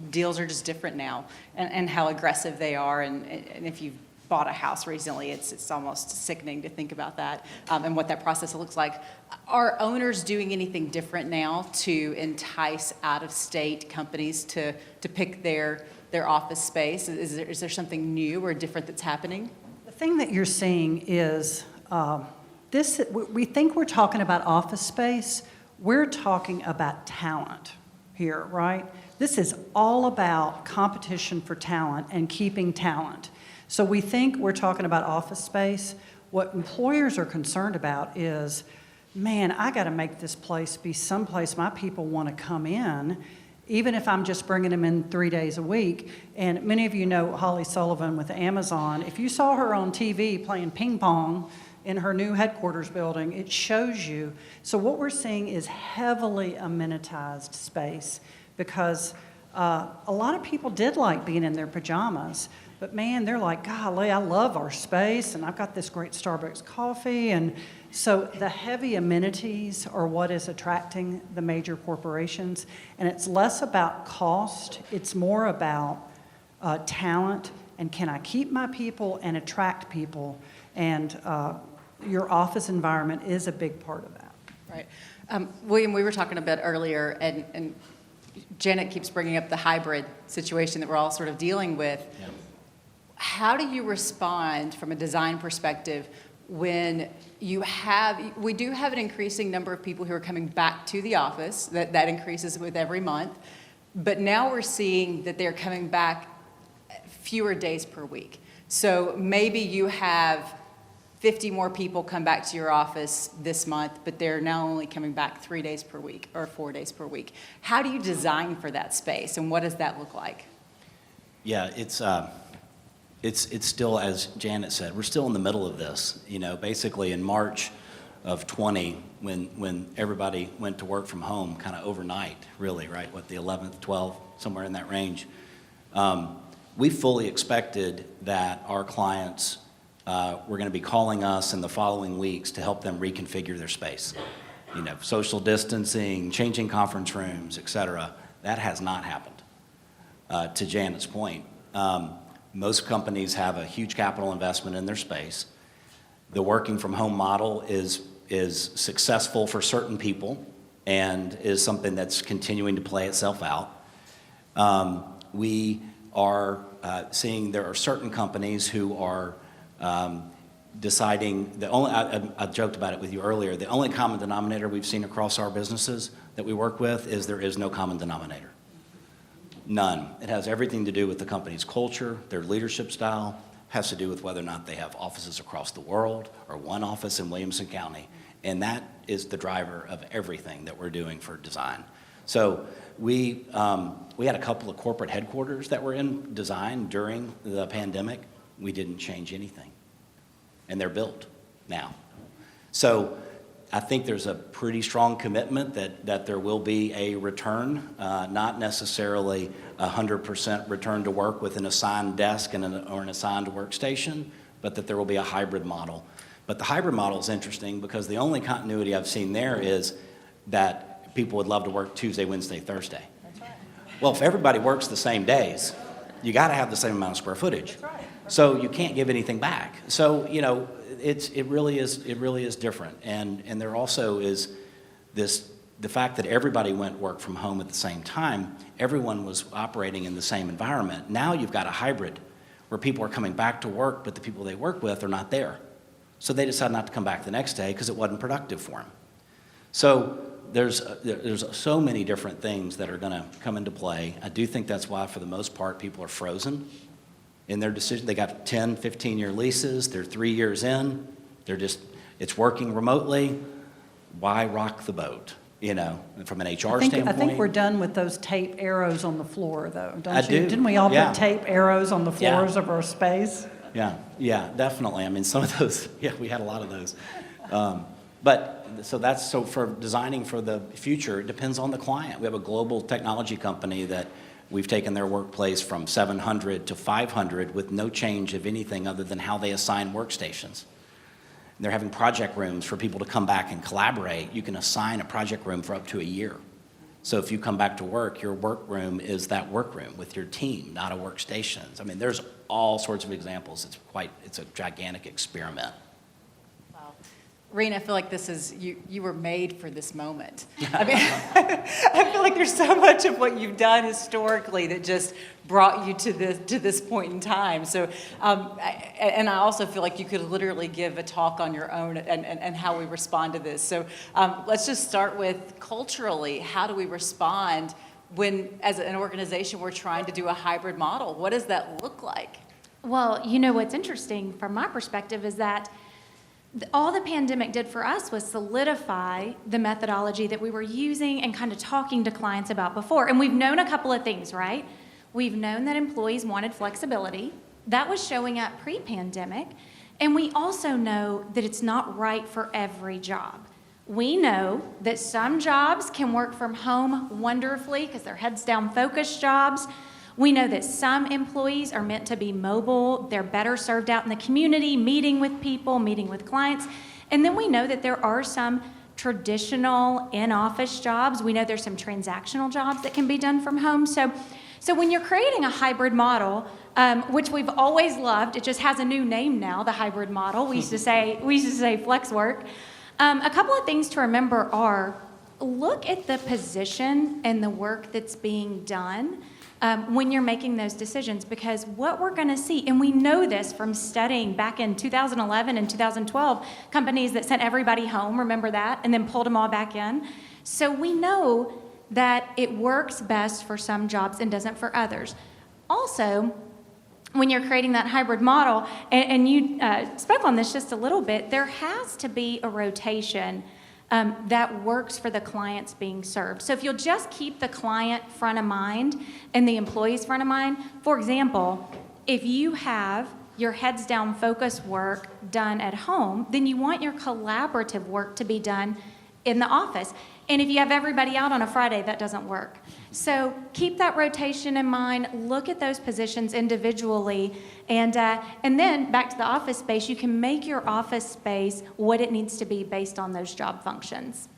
deals are just different now, and how aggressive they are, and if you've bought a house recently, it's almost sickening to think about that, and what that process looks like. Are owners doing anything different now to entice out-of-state companies to pick their office space? Is there something new or different that's happening? The thing that you're seeing is we think we're talking about office space. We're talking about talent here, right? This is all about competition for talent and keeping talent. So we think we're talking about office space. What employers are concerned about is, man, I got to make this place be someplace my people want to come in, even if I'm just bringing them in 3 days a week. And many of you know Holly Sullivan with Amazon. If you saw her on TV playing ping pong in her new headquarters building, it shows you. So what we're seeing is heavily amenitized space, because a lot of people did like being in their pajamas, but man, they're like, golly, I love our space, and I've got this great Starbucks coffee. And so the heavy amenities are what is attracting the major corporations, and it's less about cost, it's more about talent, and can I keep my people and attract people? And your office environment is a big part of that. Right. William, we were talking a bit earlier, and Janet keeps bringing up the hybrid situation that we're all sort of dealing with. Yeah. How do you respond from a design perspective when we do have an increasing number of people who are coming back to the office, that increases with every month, but now we're seeing that they're coming back fewer days per week. So maybe you have 50 more people come back to your office this month, but they're now only coming back 3 days per week or 4 days per week. How do you design for that space, and what does that look like? Yeah, it's still, as Janet said, we're still in the middle of this. You know, basically in March of 20, when everybody went to work from home kind of overnight, really, right? What, the 11th, 12th, somewhere in that range. We fully expected that our clients were going to be calling us in the following weeks to help them reconfigure their space. You know, social distancing, changing conference rooms, et cetera. That has not happened. To Janet's point, most companies have a huge capital investment in their space. The working from home model is successful for certain people and is something that's continuing to play itself out. We are seeing there are certain companies who are deciding, I joked about it with you earlier, the only common denominator we've seen across our businesses that we work with is there is no common denominator. None. It has everything to do with the company's culture, their leadership style, has to do with whether or not they have offices across the world or one office in Williamson County. And that is the driver of everything that we're doing for design. So we had a couple of corporate headquarters that were in design during the pandemic. We didn't change anything. And they're built now. So I think there's a pretty strong commitment that there will be a return, not necessarily 100% return to work with an assigned desk or an assigned workstation, but that there will be a hybrid model. But the hybrid model is interesting because the only continuity I've seen there is that people would love to work Tuesday, Wednesday, Thursday. That's right. Well, if everybody works the same days, you got to have the same amount of square footage. That's right. So you can't give anything back. So, you know, it really is different. And there also is the fact that everybody went work from home at the same time, everyone was operating in the same environment. Now you've got a hybrid where people are coming back to work, but the people they work with are not there. So they decide not to come back the next day because it wasn't productive for them. So there's so many different things that are going to come into play. I do think that's why, for the most part, people are frozen in their decision. They got 10, 15-year leases. They're 3 years in. It's working remotely. Why rock the boat, you know, from an HR standpoint? I think we're done with those tape arrows on the floor, though, don't I you? do. Didn't we all Yeah. put tape arrows on the floors of our space? Yeah, definitely. I mean, some of those, we had a lot of those. So for designing for the future, it depends on the client. We have a global technology company that we've taken their workplace from 700 to 500 with no change of anything other than how they assign workstations. They're having project rooms for people to come back and collaborate. You can assign a project room for up to a year. So if you come back to work, your work room is that work room with your team, not a workstation. I mean, there's all sorts of examples. It's a gigantic experiment. Reen, I feel like this is, you were made for this moment. I mean, I feel like there's so much of what you've done historically that just brought you to this point in time. So, and I also feel like you could literally give a talk on your own and how we respond to this. So let's just start with culturally, how do we respond when, as an organization, we're trying to do a hybrid model? What does that look like? Well, you know what's interesting from my perspective is that all the pandemic did for us was solidify the methodology that we were using and kind of talking to clients about before. And we've known a couple of things, right? We've known that employees wanted flexibility. That was showing up pre-pandemic. And we also know that it's not right for every job. We know that some jobs can work from home wonderfully because they're heads down focused jobs. We know that some employees are meant to be mobile. They're better served out in the community, meeting with people, meeting with clients. And then we know that there are some traditional in-office jobs. We know there's some transactional jobs that can be done from home. So when you're creating a hybrid model, which we've always loved, it just has a new name now, the hybrid model. We used to say flex work. A couple of things to remember are, look at the position and the work that's being done when you're making those decisions, because what we're going to see, and we know this from studying back in 2011 and 2012, companies that sent everybody home, remember that, and then pulled them all back in. So we know that it works best for some jobs and doesn't for others. Also, when you're creating that hybrid model, and you spoke on this just a little bit, there has to be a rotation that works for the clients being served. So if you'll just keep the client front of mind and the employees front of mind, for example, if you have your heads down focus work done at home, then you want your collaborative work to be done in the office. And if you have everybody out on a Friday, that doesn't work. So keep that rotation in mind, look at those positions individually, and then back to the office space, you can make your office space what it needs to be based on those job functions.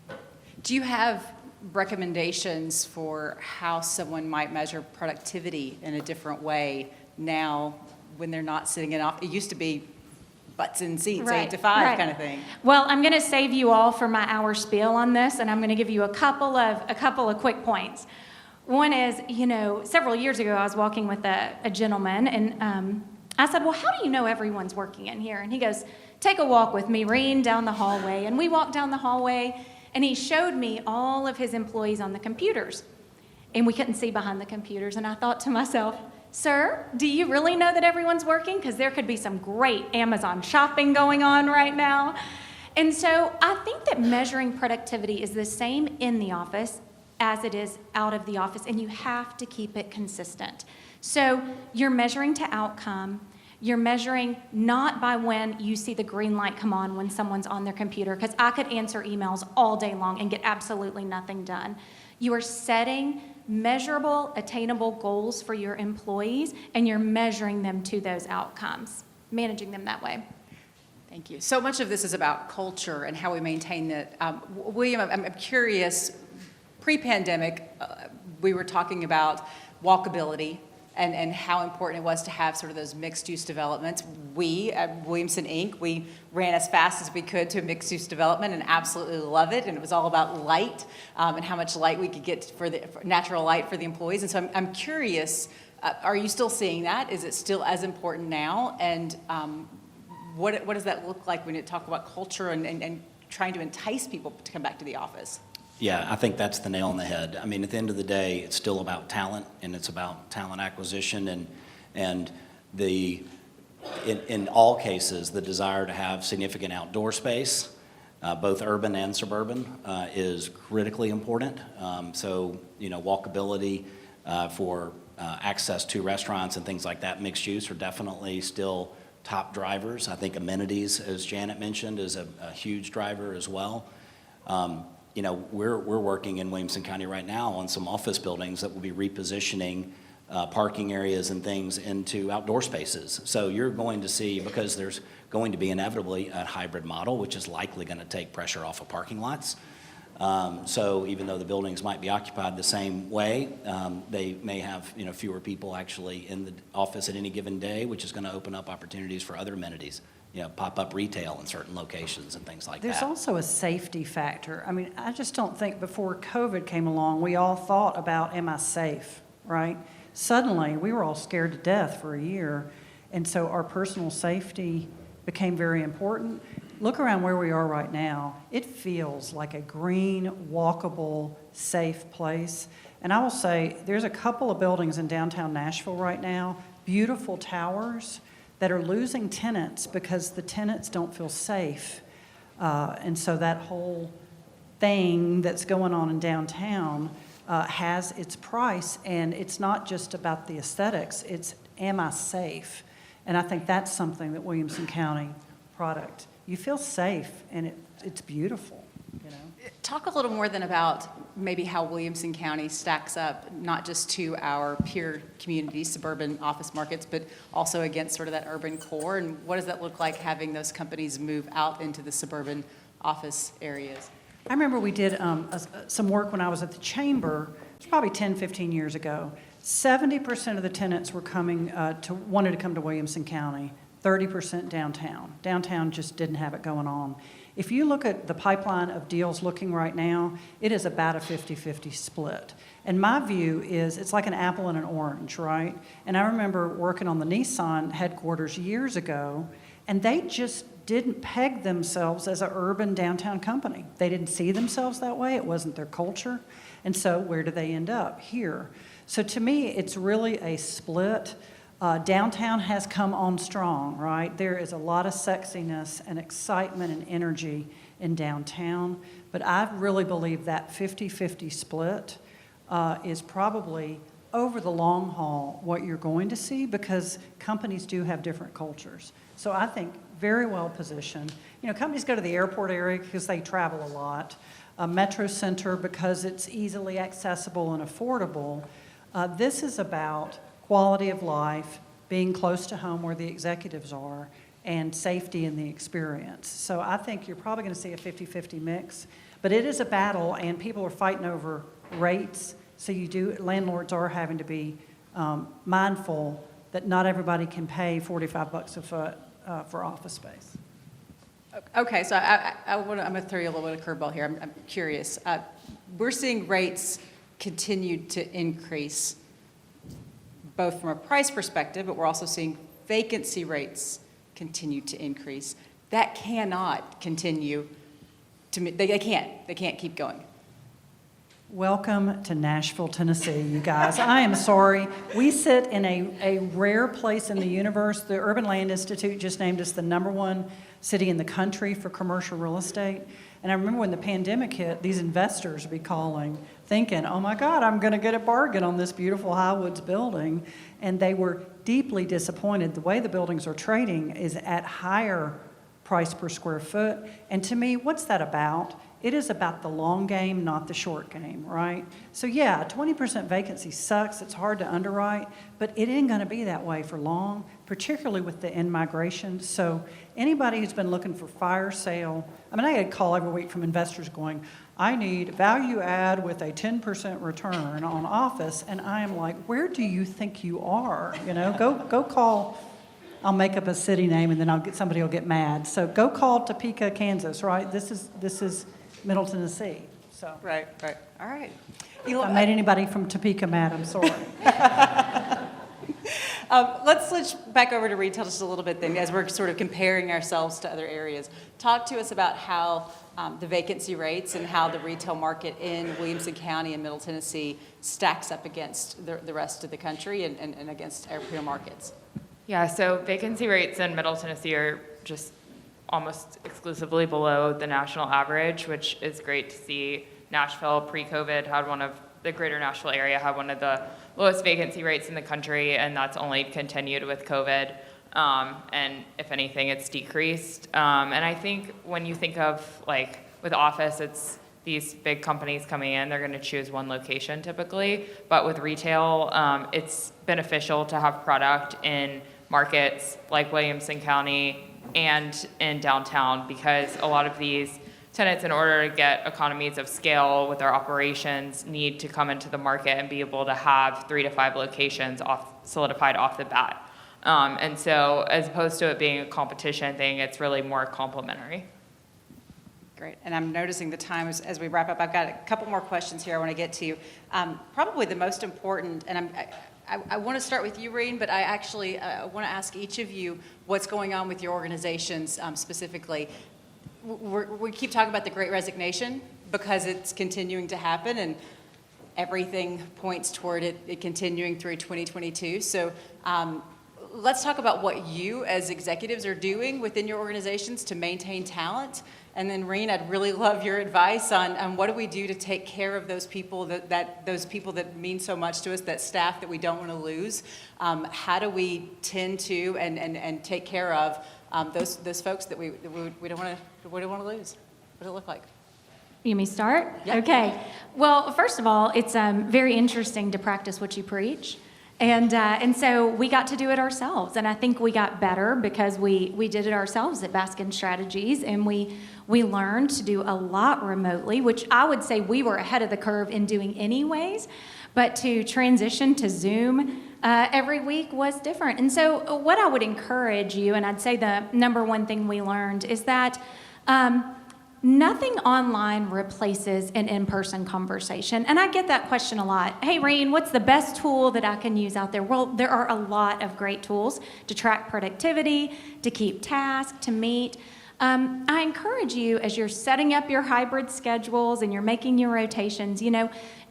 Do you have recommendations for how someone might measure productivity in a different way now when they're not sitting in office? It used to be butts in seats, right, 8 to 5 kind of thing. Well, I'm going to save you all for my hour spiel on this, and I'm going to give you a couple of quick points. One is, several years ago, I was walking with a gentleman, and I said, well, how do you know everyone's working in here? And he goes, take a walk with me, Reen, down the hallway. And we walked down the hallway, and he showed me all of his employees on the computers. And we couldn't see behind the computers, and I thought to myself, sir, do you really know that everyone's working? Because there could be some great Amazon shopping going on right now. And so I think that measuring productivity is the same in the office as it is out of the office, and you have to keep it consistent. So you're measuring to outcome. You're measuring not by when you see the green light come on when someone's on their computer, because I could answer emails all day long and get absolutely nothing done. You are setting measurable, attainable goals for your employees, and you're measuring them to those outcomes, managing them that way. Thank you. So much of this is about culture and how we maintain it. William, I'm curious, pre-pandemic, we were talking about walkability and how important it was to have sort of those mixed-use developments. We at Williamson Inc., we ran as fast as we could to mixed-use development and absolutely love it. And it was all about light and how much light we could get for natural light for the employees. And so I'm curious, are you still seeing that? Is it still as important now? And what does that look like when you talk about culture and trying to entice people to come back to the office? Yeah, I think that's the nail on the head. I mean, at the end of the day, it's still about talent, and it's about talent acquisition, and in all cases, the desire to have significant outdoor space, both urban and suburban, is critically important. So, walkability for access to restaurants and things like that, mixed use, are definitely still top drivers. I think amenities, as Janet mentioned, is a huge driver as well. You know, we're working in Williamson County right now on some office buildings that will be repositioning parking areas and things into outdoor spaces. So you're going to see, because there's going to be inevitably a hybrid model, which is likely going to take pressure off of parking lots. So even though the buildings might be occupied the same way, they may have, you know, fewer people actually in the office at any given day, which is going to open up opportunities for other amenities, you know, pop-up retail in certain locations and things like that. There's also a safety factor. I mean, I just don't think before COVID came along, we all thought about, am I safe, right? Suddenly, we were all scared to death for a year, and so our personal safety became very important. Look around where we are right now. It feels like a green, walkable, safe place. And I will say, there's a couple of buildings in downtown Nashville right now, beautiful towers, that are losing tenants because the tenants don't feel safe. And so that whole thing that's going on in downtown has its price, and it's not just about the aesthetics, it's am I safe? And I think that's something that Williamson County product, you feel safe, and it's beautiful, you know? Talk a little more then about maybe how Williamson County stacks up, not just to our peer communities, suburban office markets, but also against sort of that urban core, and what does that look like having those companies move out into the suburban office areas? I remember we did some work when I was at the Chamber, it was probably 10, 15 years ago. 70% of the tenants were wanted to come to Williamson County, 30% downtown. Downtown just didn't have it going on. If you look at the pipeline of deals looking right now, it is about a 50-50 split. And my view is it's like an apple and an orange, right? And I remember working on the Nissan headquarters years ago, and they just didn't peg themselves as an urban downtown company. They didn't see themselves that way. It wasn't their culture. And so where do they end up? Here. So to me, it's really a split. Downtown has come on strong, right? There is a lot of sexiness and excitement and energy in downtown, but I really believe that 50-50 split is probably over the long haul what you're going to see, because companies do have different cultures. So I think very well positioned. You know, companies go to the airport area because they travel a lot. Metro Center because it's easily accessible and affordable. This is about quality of life, being close to home where the executives are, and safety in the experience. So I think you're probably going to see a 50-50 mix, but it is a battle, and people are fighting over rates. So landlords are having to be mindful that not everybody can pay $45 a foot for office space. Okay, so I'm going to throw you a little bit of curveball here. I'm curious. We're seeing rates continue to increase, both from a price perspective, but we're also seeing vacancy rates continue to increase. That cannot continue they can't keep going. Welcome to Nashville, Tennessee, you guys. I am sorry. We sit in a rare place in the universe. The Urban Land Institute just named us the #1 city in the country for commercial real estate. And I remember when the pandemic hit, these investors would be calling, thinking, oh my God, I'm going to get a bargain on this beautiful Highwoods building. And they were deeply disappointed. The way the buildings are trading is at higher price per square foot. And to me, what's that about? It is about the long game, not the short game, right? So yeah, 20% vacancy sucks. It's hard to underwrite, but it ain't going to be that way for long, particularly with the in-migration. So anybody who's been looking for fire sale, I mean, I get a call every week from investors going, I need value add with a 10% return on office. And I am like, where do you think you are? You know, go call. I'll make up a city name and then somebody will get mad. So go call Topeka, Kansas, right? This is Middle Tennessee. So Right. All right. If I made anybody from Topeka mad, I'm sorry. Let's switch back over to retail just a little bit then, as we're sort of comparing ourselves to other areas. Talk to us about how the vacancy rates and how the retail market in Williamson County and Middle Tennessee stacks up against the rest of the country and against our peer markets. Yeah, so vacancy rates in Middle Tennessee are just almost exclusively below the national average, which is great to see. Nashville, pre-COVID, the greater Nashville area had one of the lowest vacancy rates in the country, and that's only continued with COVID. And if anything, it's decreased. And I think when you think of, like, with office, it's these big companies coming in, they're going to choose one location typically. But with retail, it's beneficial to have product in markets like Williamson County and in downtown, because a lot of these tenants, in order to get economies of scale with their operations, need to come into the market and be able to have 3 to 5 locations solidified off the bat. And so as opposed to it being a competition thing, it's really more complementary. Great. And I'm noticing the time as we wrap up. I've got a couple more questions here I want to get to. Probably the most important, and I want to start with you, Reen, but I actually want to ask each of you what's going on with your organizations specifically. We keep talking about the Great Resignation because it's continuing to happen, and everything points toward it continuing through 2022. So let's talk about what you as executives are doing within your organizations to maintain talent. And then, Reen, I'd really love your advice on what do we do to take care of those people those people that mean so much to us, that staff that we don't want to lose. How do we tend to and take care of those folks that we don't want to lose? What does it look like? You may start? Yeah. Okay. Well, first of all, it's very interesting to practice what you preach. And so we got to do it ourselves. And I think we got better because we did it ourselves at Baskin Strategies. And we learned to do a lot remotely, which I would say we were ahead of the curve in doing anyways. But to transition to Zoom every week was different. And so what I would encourage you, and I'd say the number one thing we learned is that nothing online replaces an in-person conversation. And I get that question a lot. Hey, Reen, what's the best tool that I can use out there? Well, there are a lot of great tools to track productivity, to keep tasks, to meet. I encourage you, as you're setting up your hybrid schedules and you're making your rotations,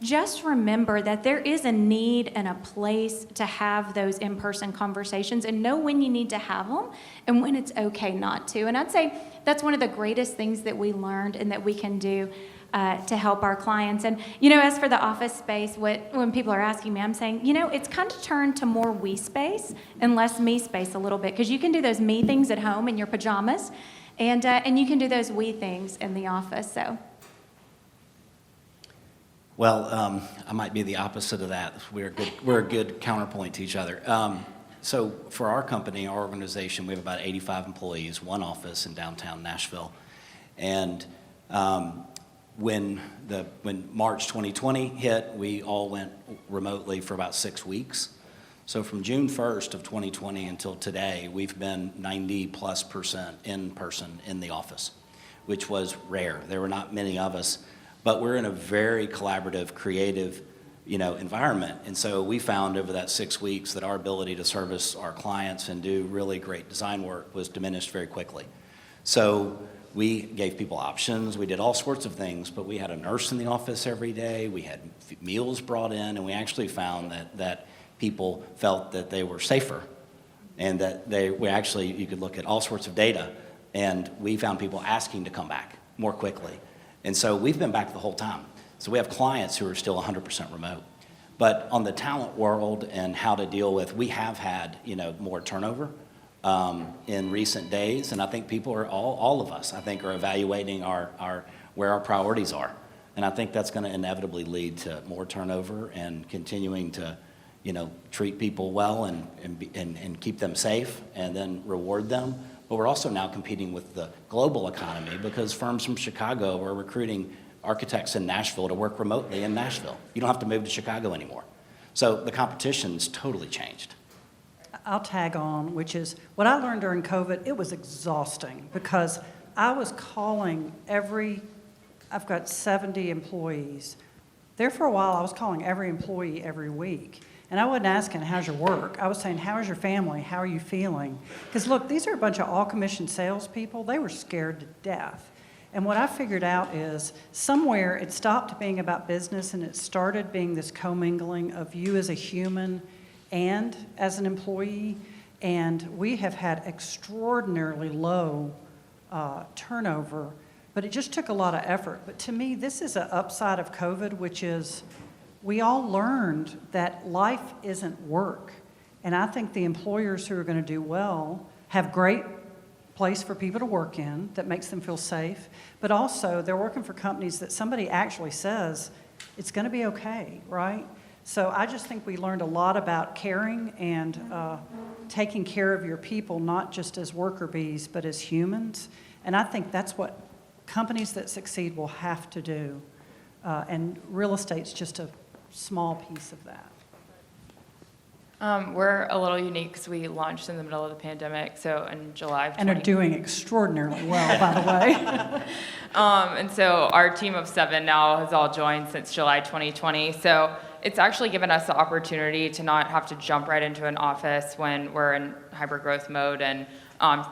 just remember that there is a need and a place to have those in-person conversations, and know when you need to have them and when it's okay not to. And I'd say that's one of the greatest things that we learned and that we can do to help our clients. And, as for the office space, when people are asking me, I'm saying, it's kind of turned to more we space and less me space a little bit, because you can do those me things at home in your pajamas, and you can do those we things in the office. So. Well, I might be the opposite of that. We're a good counterpoint to each other. So for our company, our organization, we have about 85 employees, one office in downtown Nashville. And when March 2020 hit, we all went remotely for about 6 weeks. So from June 1st of 2020 until today, we've been 90+% in person in the office, which was rare. There were not many of us, but we're in a very collaborative, creative, environment. And so we found over that 6 weeks that our ability to service our clients and do really great design work was diminished very quickly. So we gave people options. We did all sorts of things, but we had a nurse in the office every day. We had meals brought in, and we actually found that people felt that they were safer, and that you could look at all sorts of data, and we found people asking to come back more quickly. And so we've been back the whole time. So we have clients who are still 100% remote. But on the talent world and how to deal with, we have had, more turnover in recent days, and I think people are, all of us, I think, are evaluating where our priorities are. And I think that's going to inevitably lead to more turnover and continuing to treat people well and keep them safe and then reward them. But we're also now competing with the global economy, because firms from Chicago are recruiting architects in Nashville to work remotely in Nashville. You don't have to move to Chicago anymore. So the competition's totally changed. I'll tag on, which is what I learned during COVID. It was exhausting because I was calling I've got 70 employees. There for a while, I was calling every employee every week. And I wasn't asking, how's your work? I was saying, how is your family? How are you feeling? Because look, these are a bunch of all-commissioned salespeople. They were scared to death. And what I figured out is somewhere it stopped being about business and it started being this commingling of you as a human and as an employee. And we have had extraordinarily low turnover, but it just took a lot of effort. But to me, this is an upside of COVID, which is we all learned that life isn't work. And I think the employers who are going to do well have great place for people to work in that makes them feel safe, but also they're working for companies that somebody actually says it's going to be okay, right? So I just think we learned a lot about caring and taking care of your people, not just as worker bees, but as humans. And I think that's what companies that succeed will have to do. And real estate's just a small piece of that. We're a little unique because we launched in the middle of the pandemic, so in July of And are doing extraordinarily well, by the way. And so our team of 7 now has all joined since July 2020. So it's actually given us the opportunity to not have to jump right into an office when we're in hyper-growth mode and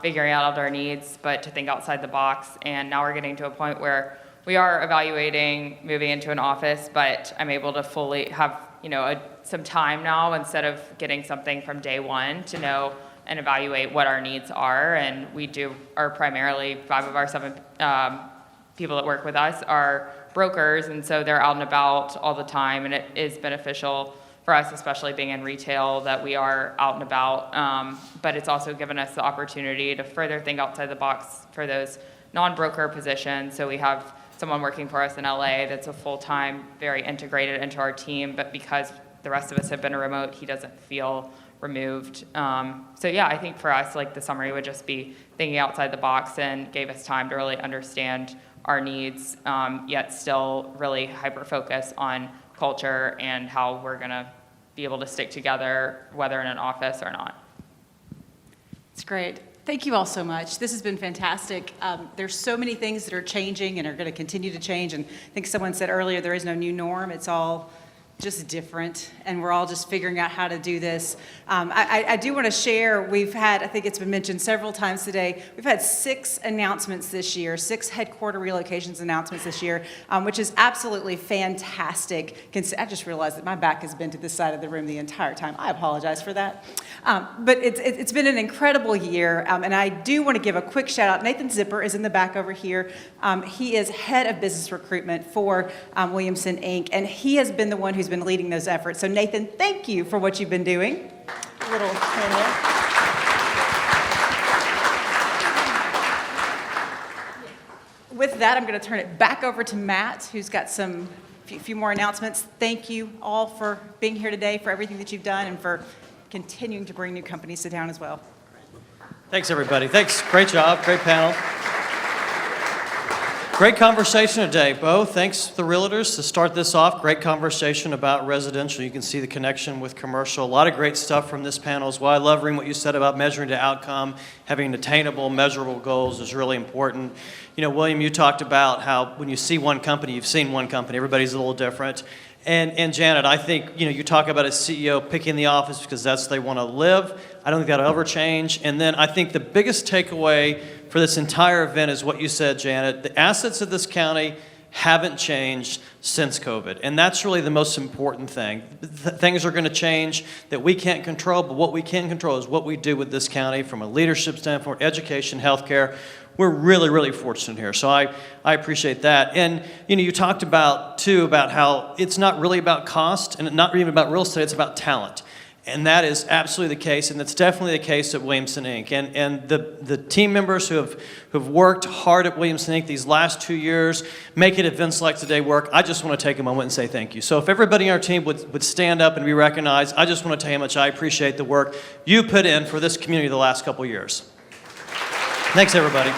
figuring out all our needs, but to think outside the box. And now we're getting to a point where we are evaluating moving into an office, but I'm able to fully have, some time now instead of getting something from day one to know and evaluate what our needs are. And we are primarily 5 of our 7 people that work with us are brokers, and so they're out and about all the time, and it is beneficial for us, especially being in retail, that we are out and about. But it's also given us the opportunity to further think outside the box for those non-broker positions. So we have someone working for us in LA that's a full-time, very integrated into our team, but because the rest of us have been remote, he doesn't feel removed. So yeah, I think for us, the summary would just be thinking outside the box and gave us time to really understand our needs, yet still really hyper-focus on culture and how we're gonna be able to stick together, whether in an office or not. It's great. Thank you all so much. This has been fantastic. There's so many things that are changing and are going to continue to change. And I think someone said earlier, there is no new norm. It's all just different, and we're all just figuring out how to do this. I do want to share, we've had, I think it's been mentioned several times today, we've had 6 announcements this year, 6 headquarter relocations announcements this year, which is absolutely fantastic. I just realized that my back has been to this side of the room the entire time. I apologize for that. But it's been an incredible year, and I do want to give a quick shout out. Nathan Zipper is in the back over here. He is head of business recruitment for Williamson, Inc., and he has been the one who's been leading those efforts. So Nathan, thank you for what you've been doing. A little With that, I'm going to turn it back over to Matt, who's got a few more announcements. Thank you all for being here today, for everything that you've done, and for continuing to bring new companies to town as well. Thanks, everybody. Thanks. Great job. Great panel. Great conversation today, Beau. Thanks to the Realtors to start this off. Great conversation about residential. You can see the connection with commercial. A lot of great stuff from this panel as well. I love, Reen, what you said about measuring the outcome. Having attainable, measurable goals is really important. William, you talked about how when you see one company, you've seen one company. Everybody's a little different. And Janet, I think, you talk about a CEO picking the office because that's where they want to live. I don't think that'll ever change. And then I think the biggest takeaway for this entire event is what you said, Janet. The assets of this county haven't changed since COVID. And that's really the most important thing. Things are going to change that we can't control, but what we can control is what we do with this county from a leadership standpoint, education, healthcare. We're really, really fortunate here. So I appreciate that. And, you talked about how it's not really about cost and not even about real estate, it's about talent. And that is absolutely the case, and that's definitely the case at Williamson, Inc. And the team members who've worked hard at Williamson, Inc. these last 2 years, making events like today work, I just want to take a moment and say thank you. So if everybody on our team would stand up and be recognized, I just want to tell you how much I appreciate the work you put in for this community the last couple of years. Thanks, everybody.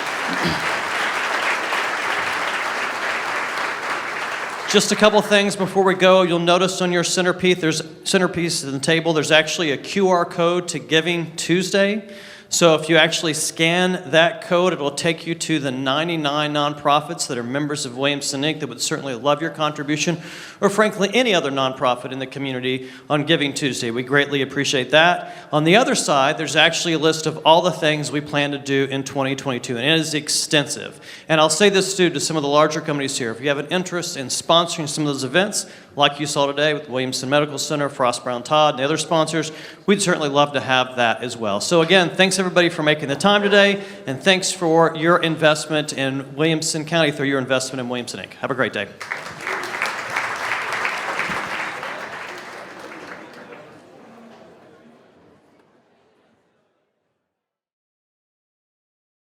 Just a couple things before we go. You'll notice on your centerpiece in the table, there's actually a QR code to Giving Tuesday. So if you actually scan that code, it will take you to the 99 nonprofits that are members of Williamson, Inc. that would certainly love your contribution, or frankly, any other nonprofit in the community on Giving Tuesday. We greatly appreciate that. On the other side, there's actually a list of all the things we plan to do in 2022, and it is extensive. And I'll say this too to some of the larger companies here. If you have an interest in sponsoring some of those events, like you saw today with Williamson Medical Center, Frost Brown Todd, and the other sponsors, we'd certainly love to have that as well. So again, thanks everybody for making the time today, and thanks for your investment in Williamson County through your investment in Williamson, Inc. Have a great day.